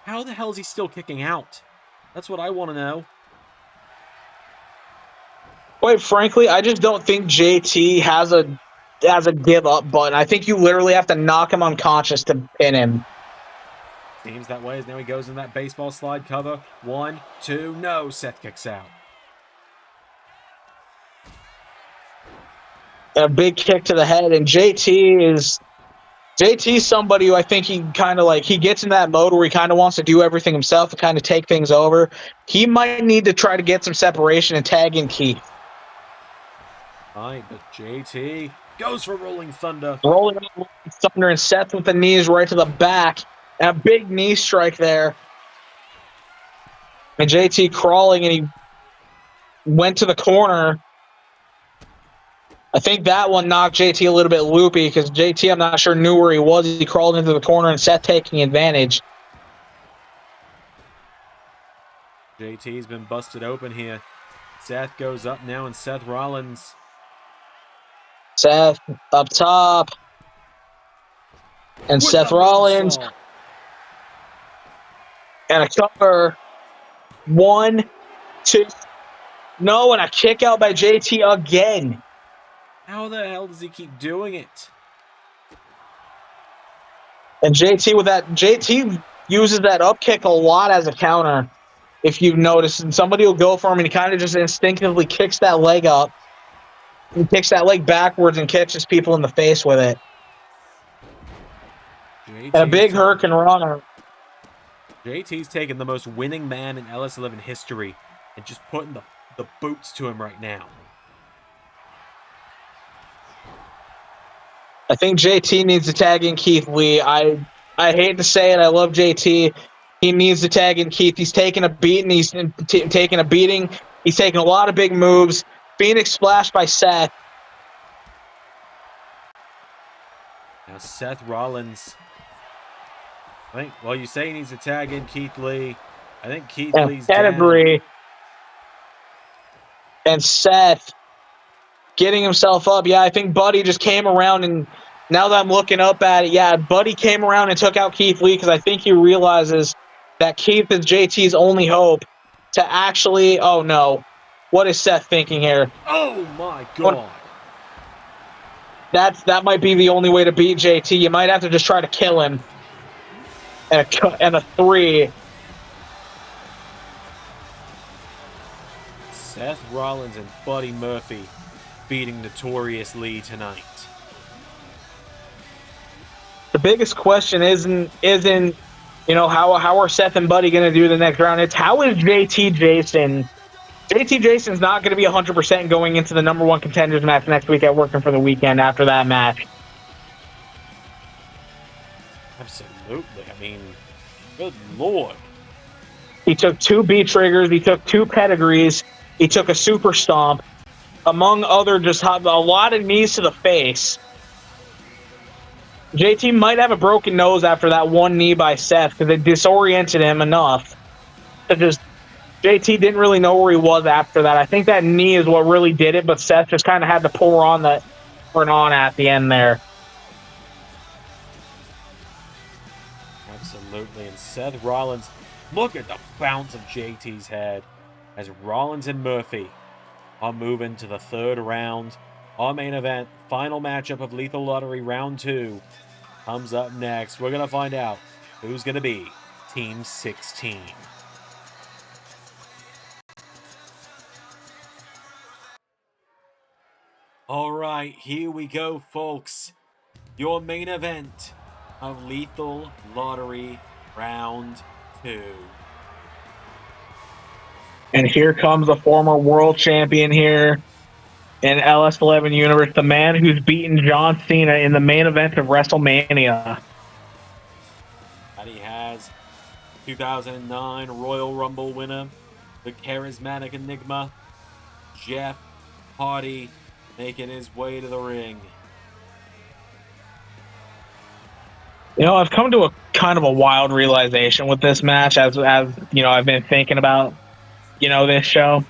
How the hell is he still kicking out? That's what I want to know. Quite frankly, I just don't think JT has a give up button. I think you literally have to knock him unconscious to pin him. Seems that way as now he goes in that baseball slide cover. 1, 2, no. Seth kicks out. And a big kick to the head, and JT's somebody who I think he kind of like, he gets in that mode where he kind of wants to do everything himself and kind of take things over. He might need to try to get some separation and tag in Keith. Right, but JT goes for Rolling Thunder. Rolling Thunder, and Seth with the knees right to the back. And a big knee strike there. And JT crawling, and he went to the corner. I think that one knocked JT a little bit loopy because JT, I'm not sure, knew where he was. He crawled into the corner, and Seth taking advantage. JT's been busted open here. Seth goes up now, and Seth Rollins. Seth up top. And Seth Rollins. And a cover. 1, 2. No, and a kick out by JT again. How the hell does he keep doing it? And JT uses that up kick a lot as a counter. If you've noticed, and somebody will go for him, and he kind of just instinctively kicks that leg up. He kicks that leg backwards and catches people in the face with it. And a big hurricane runner. JT's taking the most winning man in LS11 history and just putting the boots to him right now. I think JT needs to tag in Keith Lee. I hate to say it. I love JT. He needs to tag in Keith. He's taking a beating. He's taking a beating. He's taking a lot of big moves. Phoenix splash by Seth. Now Seth Rollins. You say he needs to tag in Keith Lee. I think Keith Lee's pedigree. And Seth getting himself up. Yeah, I think Buddy just came around, and now that I'm looking up at it, yeah, Buddy came around and took out Keith Lee because I think he realizes that Keith is JT's only hope to actually... Oh, no. What is Seth thinking here? Oh, my God. That might be the only way to beat JT. You might have to just try to kill him. And a 3. Seth Rollins and Buddy Murphy beating NotoriousLEE tonight. The biggest question isn't how are Seth and Buddy going to do the next round? It's how is JT Jayson. JT Jayson's not going to be 100% going into the #1 contenders match next week at Working for the Weekend after that match. Absolutely. I mean, good Lord. He took 2 B-triggers. He took 2 pedigrees. He took a super stomp. Among other, just a lot of knees to the face. JT might have a broken nose after that one knee by Seth because it disoriented him enough to just... JT didn't really know where he was after that. I think that knee is what really did it, but Seth just kind of had to pull on at the end there. Absolutely. And Seth Rollins, look at the bounce of JT's head as Rollins and Murphy are moving to the 3rd round. Our main event, final matchup of Lethal Lottery Round 2 comes up next. We're going to find out who's going to be Team 16. All right, here we go, folks. Your main event of Lethal Lottery Round 2. And here comes a former world champion here in LS11 Universe, the man who's beaten John Cena in the main event of WrestleMania. And he has 2009 Royal Rumble winner, the charismatic enigma, Jeff Hardy making his way to the ring. You know, I've come to a kind of a wild realization with this match as you know, I've been thinking about, you know, this show.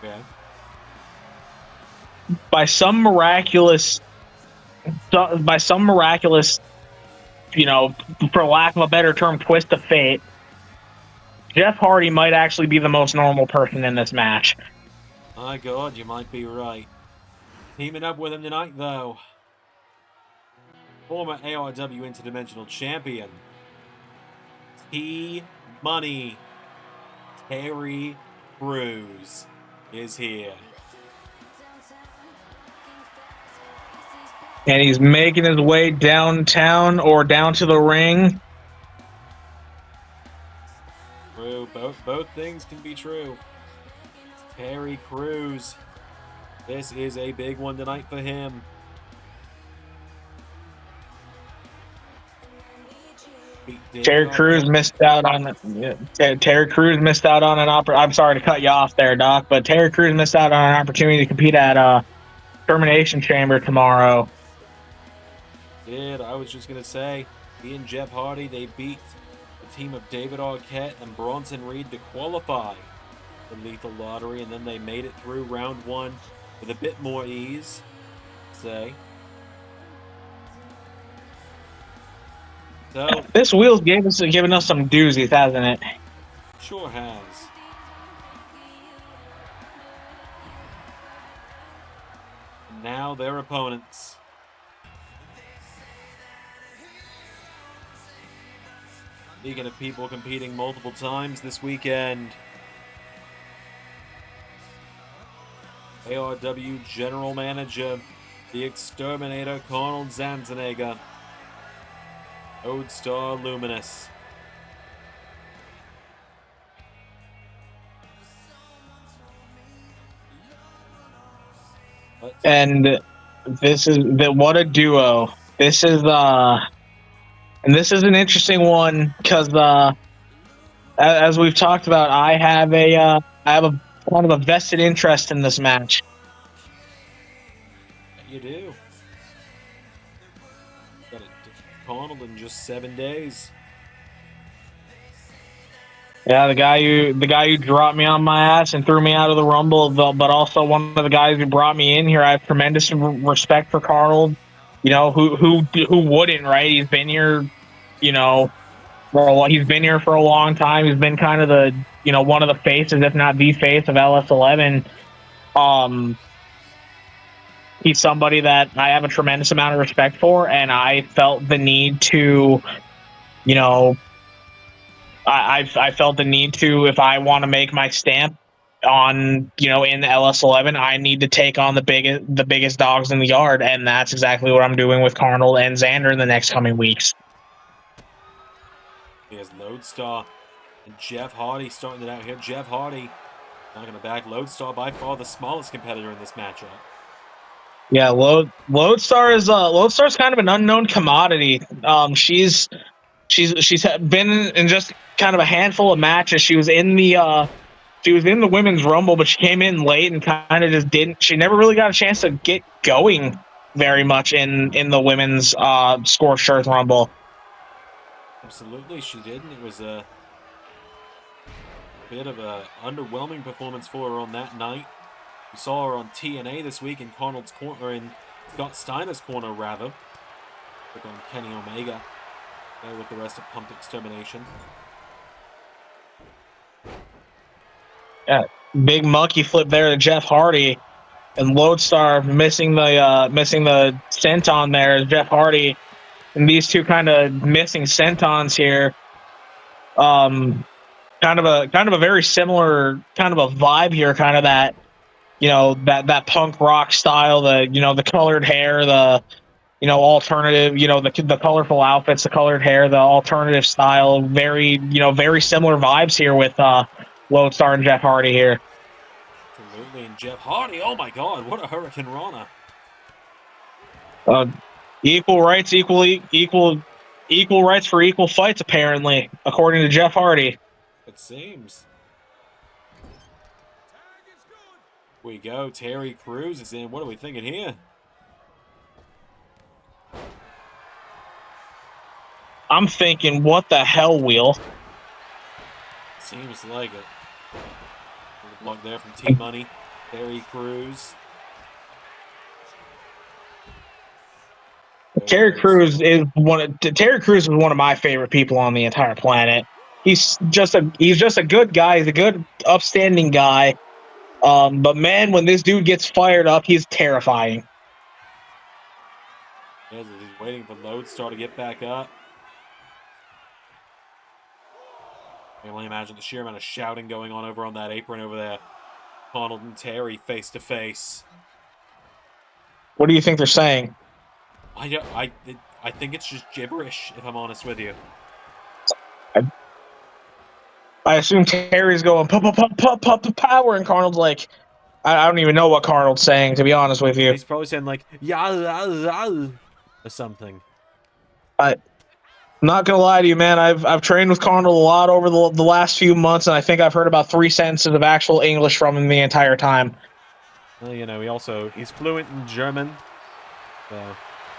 Okay. By some miraculous, you know, for lack of a better term, twist of fate, Jeff Hardy might actually be the most normal person in this match. My God, you might be right. Teaming up with him tonight, though, former ARW Interdimensional Champion, T-Money, Terry Crews is here. And he's making his way downtown or down to the ring. True, both things can be true. Terry Crews. This is a big one tonight for him. Terry Crews missed out on Terry Crews missed out on an I'm sorry to cut you off there, Doc, but Terry Crews missed out on an opportunity to compete at Termination Chamber tomorrow. I was just gonna say, he and Jeff Hardy, they beat the team of David Arquette and Bronson Reed to qualify the Lethal Lottery, and then they made it through round one with a bit more ease, say. So this wheel's given us some doozies, hasn't it? Sure has. And now their opponents. Speaking of people competing multiple times this weekend, ARW General Manager, the Exterminator, Arnold Schwarzenegger, Lodestar Luminous. And this is what a duo. This is and this is an interesting one because as we've talked about, I have a kind of a vested interest in this match. You do. Got it Arnold in just 7 days. Yeah, the guy who dropped me on my ass and threw me out of the Rumble, but also one of the guys who brought me in here. I have tremendous respect for Carl. You know, who wouldn't, right? He's been here, you know, he's been here for a long time. He's been kind of the, you know, one of the faces, if not the face of LS11. He's somebody that I have a tremendous amount of respect for, and I felt the need to, you know, I felt the need to, if I want to make my stamp on, you know, in the LS11, I need to take on the biggest dogs in the yard, and that's exactly what I'm doing with Arnold and Zander in the next coming weeks. He has Lodestar and Jeff Hardy starting it out here. Jeff Hardy not going to back Lodestar, by far the smallest competitor in this matchup. Yeah, Lodestar's kind of an unknown commodity. She's been in just kind of a handful of matches. She was in the women's rumble, but she came in late and kind of just didn't. She never really got a chance to get going very much in the women's scorched earth rumble. Absolutely, she didn't. It was a bit of a underwhelming performance for her on that night. We saw her on TNA this week in Arnold's corner, in Scott Steiner's corner rather. Took on Kenny Omega there with the rest of Pumped Extermination. Yeah, big monkey flip there to Jeff Hardy, and Lodestar missing the senton there. Jeff Hardy and these two kind of missing sentons here. Kind of a very similar kind of a vibe here, kind of that, you know, that punk rock style, the, you know, the colored hair, the, you know, alternative, you know, the colorful outfits, the colored hair, the alternative style, very, you know, very similar vibes here with Lodestar and Jeff Hardy here. Absolutely, and Jeff Hardy, oh my God, what a Hurricane Rana. Equal rights, equal rights for equal fights, apparently, according to Jeff Hardy. It seems. We go. Terry Crews is in. What are we thinking here? I'm thinking, what the hell, Wheel? Seems like it. Good block there from T-Money. Terry Crews. Terry Crews is one of my favorite people on the entire planet. He's just a good guy. He's a good, upstanding guy. But man, when this dude gets fired up, he's terrifying. He's waiting for Lodestar to get back up. I can only imagine the sheer amount of shouting going on over on that apron over there. Arnold and Terry face to face. What do you think they're saying? I think it's just gibberish, if I'm honest with you. I assume Terry's going pop power, and Arnold's like, I don't even know what Arnold's saying, to be honest with you. He's probably saying like or something. I'm not gonna lie to you, man. I've trained with Arnold a lot over the last few months, and I think I've heard about 3 sentences of actual English from him the entire time. Well, you know, he's fluent in German, so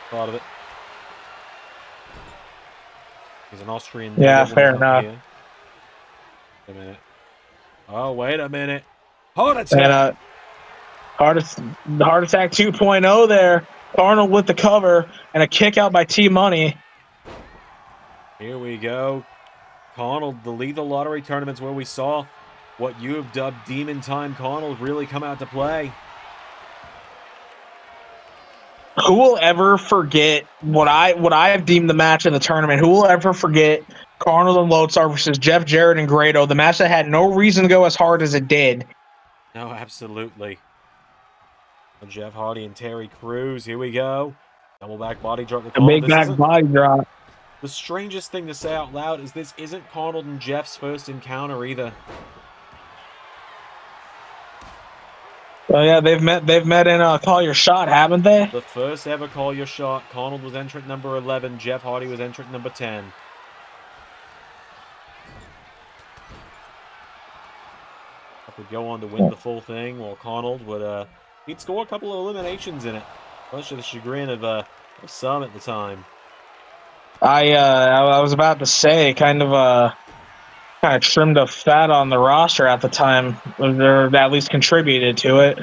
part of it. He's an Austrian. Yeah, fair enough. Here. Wait a minute. Oh, wait a minute. Heart attack. And, Heart Attack 2.0 there. Arnold with the cover and a kick out by T-Money. Here we go. Arnold, the Lethal Lottery tournaments where we saw what you have dubbed Demon Time Arnold really come out to play. Who will ever forget what I have deemed the match in the tournament? Who will ever forget Arnold and Lodestar versus Jeff Jarrett and Grado, the match that had no reason to go as hard as it did? No, absolutely. Jeff Hardy and Terry Crews. Here we go. Double back body drop. A big back body drop. The strangest thing to say out loud is this isn't Arnold and Jeff's first encounter either. Oh yeah, they've met in Call Your Shot, haven't they? The first ever Call Your Shot. Arnold was entrant number 11. Jeff Hardy was entrant number 10. Would go on to win the full thing, while Arnold would he'd score a couple of eliminations in it, much to the chagrin of some at the time. I was about to say, kind of trimmed up fat on the roster at the time, or at least contributed to it.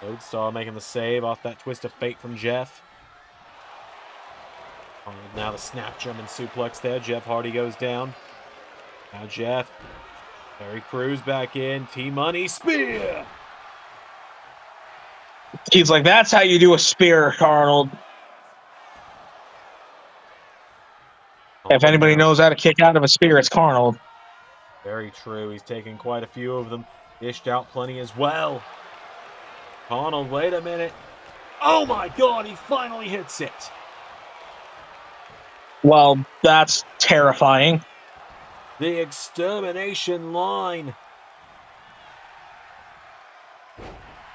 Lodestar making the save off that twist of fate from Jeff. Now the snap German suplex there. Jeff Hardy goes down. Now Jeff. Terry Crews back in. T-Money spear. He's like, that's how you do a spear, Arnold. If anybody knows how to kick out of a spear, it's Arnold. Very true. He's taken quite a few of them. Dished out plenty as well. Arnold, wait a minute. Oh my God, he finally hits it. Well, that's terrifying. The extermination line.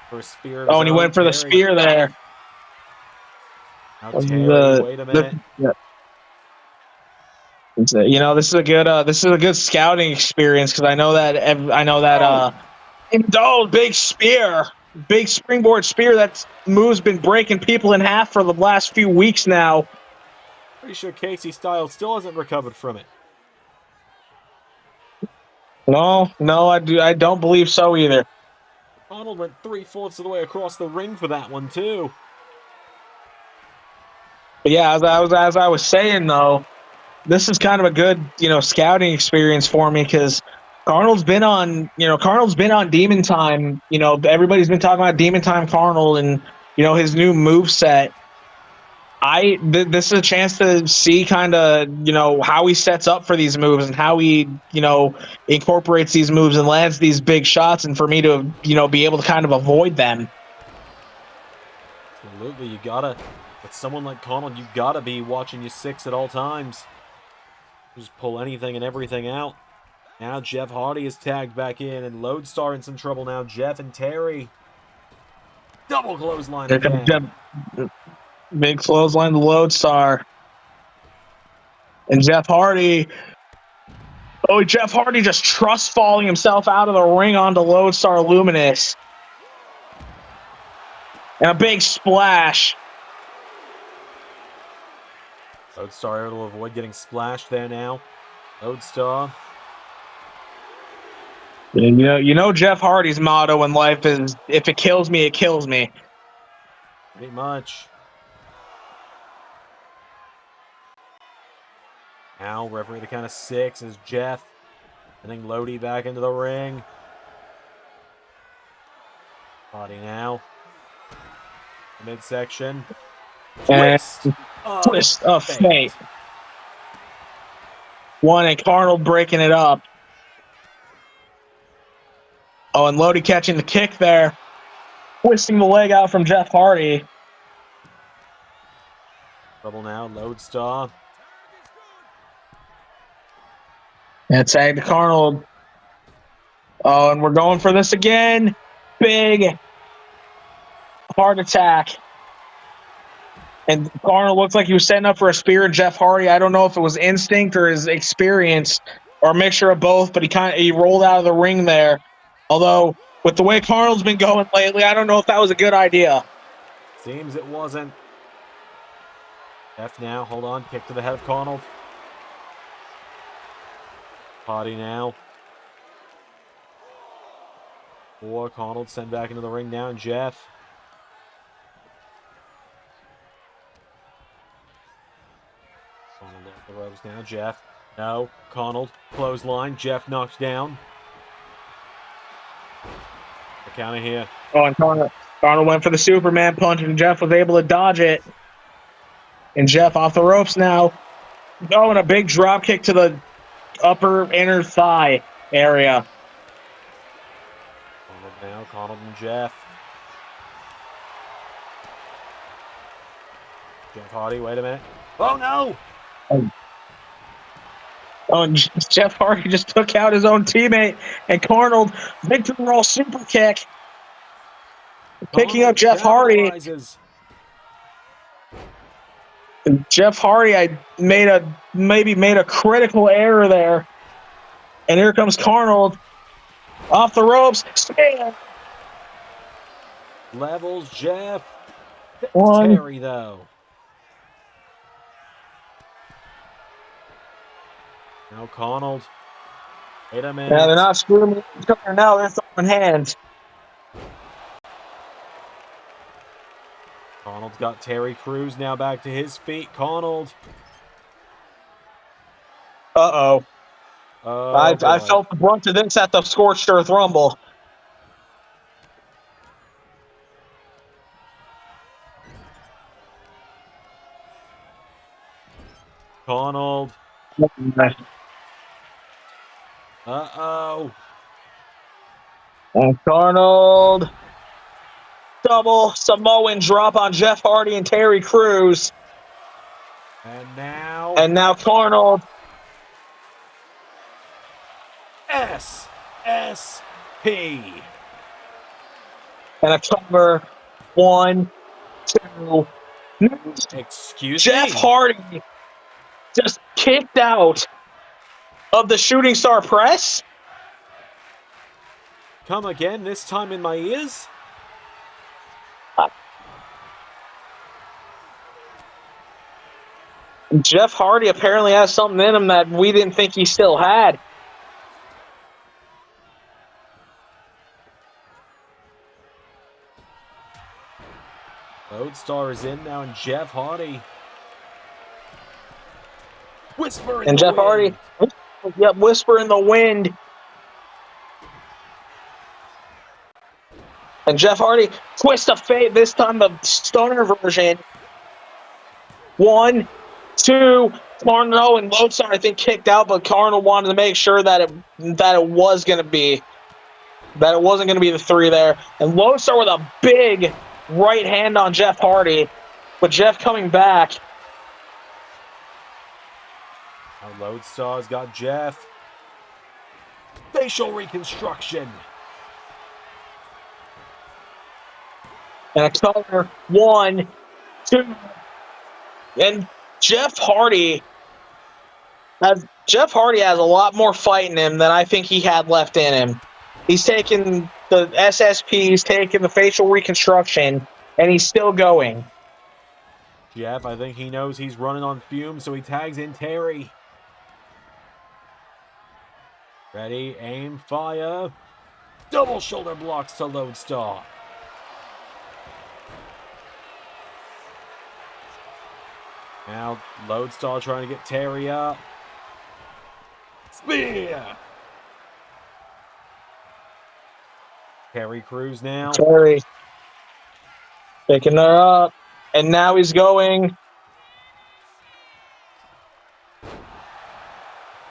For a spear. Oh, and he went for the spear there. Now Terry, wait a minute. You know, this is a good scouting experience, because I know that big spear, big springboard spear. That move's been breaking people in half for the last few weeks now. Pretty sure Casey Styles still hasn't recovered from it. No, I don't believe so either. Arnold went 3/4 of the way across the ring for that one too. But yeah, as I was saying though, this is kind of a good, scouting experience for me, because Arnold's been on Demon Time. Everybody's been talking about Demon Time Arnold and his new move set. This is a chance to see kind of, how he sets up for these moves and how he, incorporates these moves and lands these big shots, and for me to, be able to kind of avoid them. Absolutely. You gotta, with someone like Arnold, you gotta be watching your 6 at all times. Just pull anything and everything out. Now Jeff Hardy is tagged back in, and Lodestar in some trouble now. Jeff and Terry. Double clothesline again. Big clothesline to Lodestar. And Jeff Hardy. Oh, Jeff Hardy just trust falling himself out of the ring onto Lodestar Luminous. And a big splash. Lodestar able to avoid getting splashed there now. Lodestar. You know Jeff Hardy's motto in life is, if it kills me, it kills me. Pretty much. Now, referee to count of 6 is Jeff. And then Lodi back into the ring. Hardy now. Midsection. Twist. Twist of fate. One, and Arnold breaking it up. Oh, and Lodi catching the kick there. Twisting the leg out from Jeff Hardy. Trouble now, Lodestar. And tag to Arnold. Oh, and we're going for this again. Big heart attack. And Arnold looks like he was setting up for a spear of Jeff Hardy. I don't know if it was instinct or his experience or a mixture of both, but he rolled out of the ring there. Although, with the way Arnold's been going lately, I don't know if that was a good idea. Seems it wasn't. Jeff now, hold on, kick to the head of Arnold. Hardy now. Or Arnold sent back into the ring now, and Jeff. Arnold off the ropes now, Jeff. No, Arnold, clothesline, Jeff knocked down. The counter here. Oh, and Arnold went for the Superman punch, and Jeff was able to dodge it. And Jeff off the ropes now. Oh, and a big drop kick to the upper inner thigh area. Arnold now, Arnold and Jeff. Jeff Hardy, wait a minute. Oh no! Oh, and Jeff Hardy just took out his own teammate. And Arnold, victory roll super kick. Picking up Jeff Hardy. And Jeff Hardy, maybe made a critical error there. And here comes Arnold. Off the ropes. Spin. Levels Jeff. One. Terry, though. Now Arnold. Wait a minute. Now they're not screwing each other now. They're throwing hands. Arnold's got Terry Crews now back to his feet. Arnold. Uh-oh. Oh, I felt the brunt of this at the Scorched Earth Rumble. Arnold. Uh-oh. And Arnold. Double Samoan drop on Jeff Hardy and Terry Crews. And now Arnold. SSP. And a cover. 1, 2. Excuse Jeff me. Hardy just kicked out of the Shooting Star Press. Come again, this time in my ears? Jeff Hardy apparently has something in him that we didn't think he still had. Lodestar is in now, and Jeff Hardy. Whisper in And the Jeff wind. Hardy, yep, whisper in the wind. And Jeff Hardy, twist of fate, this time the stunner version. 1, 2, Carno and Lodestar I think kicked out, but Carno wanted to make sure that it was gonna be it wasn't gonna be the 3 there. And Lodestar with a big right hand on Jeff Hardy, with Jeff coming back. Now Lodestar's got Jeff. Facial reconstruction. And a cover. 1, 2. And Jeff Hardy Jeff Hardy has a lot more fight in him than I think he had left in him. He's taken the SSP, he's taken the facial reconstruction, and he's still going. Jeff, I think he knows he's running on fumes, so he tags in Terry. Ready, aim, fire. Double shoulder blocks to Lodestar. Now, Lodestar trying to get Terry up. Spear! Terry Crews now. Terry picking her up, and now he's going.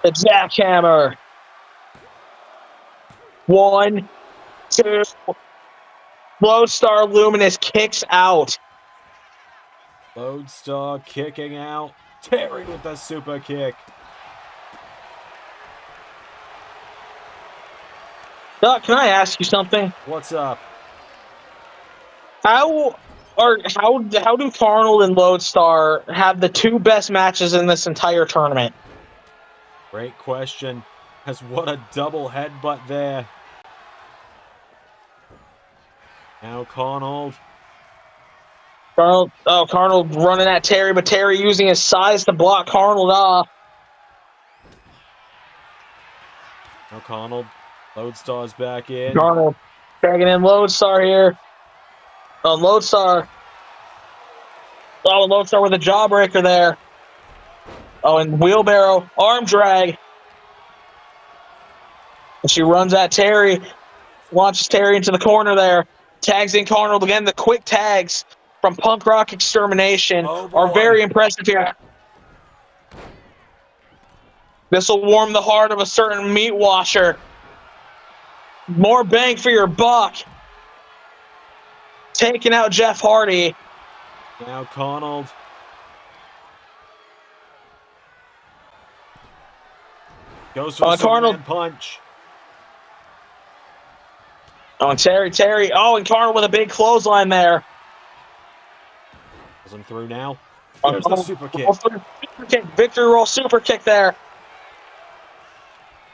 The jackhammer. 1, 2. Lodestar Luminous kicks out. Lodestar kicking out. Terry with the super kick. Doc, can I ask you something? What's up? How do Arnold and Lodestar have the 2 best matches in this entire tournament? Great question. Has what a double headbutt there. Now Arnold. Arnold running at Terry, but Terry using his size to block Arnold off. Now Arnold. Lodestar's back in. Arnold dragging in Lodestar here. Lodestar. Lodestar with a jawbreaker there. And wheelbarrow, arm drag. And she runs at Terry. Launches Terry into the corner there. Tags in Arnold again. The quick tags from Punk Rock Extermination are very impressive here. This will warm the heart of a certain meat washer. More bang for your buck. Taking out Jeff Hardy. Now Arnold. Goes for the Arnold punch. And Terry. And Arnold with a big clothesline there. Pulls him through now. There's the super kick. Victory roll super kick there.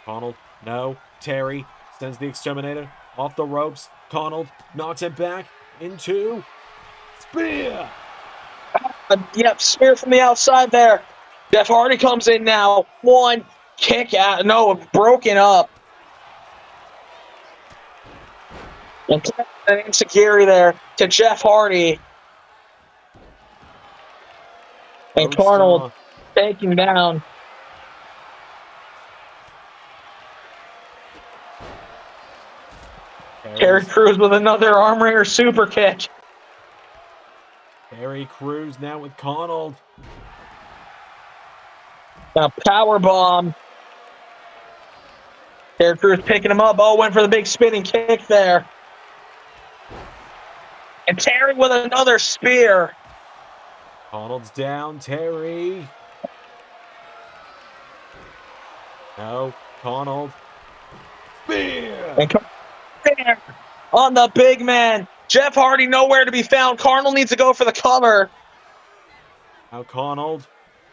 Arnold, no. Terry sends the exterminator off the ropes. Arnold knocks it back into spear. Yep, spear from the outside there. Jeff Hardy comes in now. 1 kick out. No, broken up. And an insecurity there to Jeff Hardy. And Arnold taking down. Terry Crews with another arm wringer super kick. Terry Crews now with Arnold. Now power bomb. Terry Crews picking him up. Went for the big spinning kick there. And Terry with another spear. Arnold's down. Terry. No. Arnold. Spear. And spear on the big man. Jeff Hardy nowhere to be found. Arnold needs to go for the cover. Now Arnold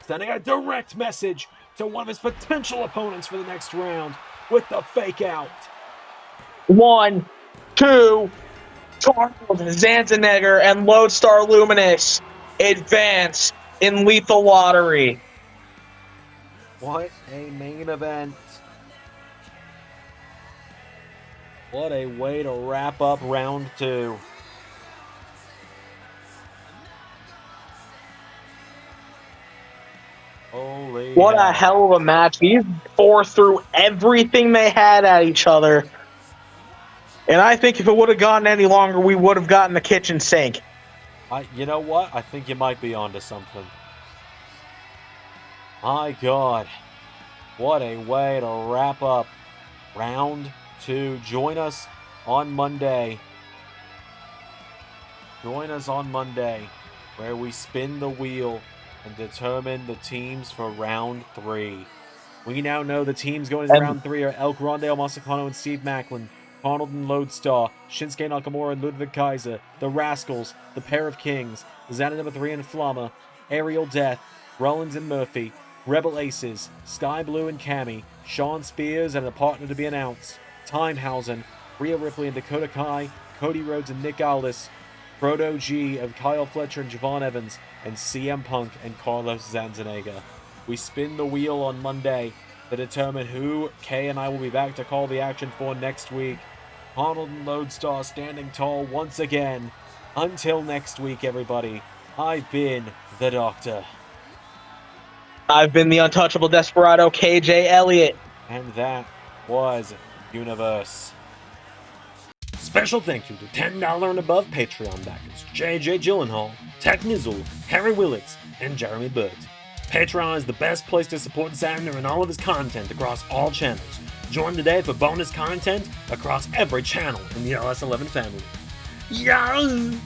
sending a direct message to one of his potential opponents for the next round with the fake out. 1, 2. Arnold, Zanzenegger, and Lodestar Luminous advance in Lethal Lottery. What a main event. What a way to wrap up round 2. Holy What hell. a hell of a match. These 4 threw everything they had at each other. And I think if it would have gone any longer, we would have gotten the kitchen sink. You know what? I think you might be onto something. My God. What a way to wrap up round 2. Join us on Monday. Join us on Monday where we spin the wheel and determine the teams for round 3. We now know the teams going into round 3 are El Grande Omosicano and Steve Maclin, Arnold and Lodestar, Shinsuke Nakamura and Ludwig Kaiser, the Rascalz, the Pair of Kings, Zander number 3 and Flammer, Aerial Death, Rollins and Murphy, Rebel Aces, Sky Blue and Cammy, Sean Spears and a partner to be announced, Timehausen, Rhea Ripley and Dakota Kai, Cody Rhodes and Nick Aldis, Proto G of Kyle Fletcher and Javon Evans, and CM Punk and Carlos Zanzanega. We spin the wheel on Monday to determine who Kay and I will be back to call the action for next week. Arnold and Lodestar standing tall once again. Until next week, everybody, I've been the Doctor. I've been the untouchable desperado, KJ Elliott. And that was Universe. Special thank you to $10 and above Patreon backers JJ Gyllenhaal, Tech Nizzle, Harry Willits, and Jeremy Bird. Patreon is the best place to support Zander and all of his content across all channels. Join today for bonus content across every channel in the LS11 family. Yeah!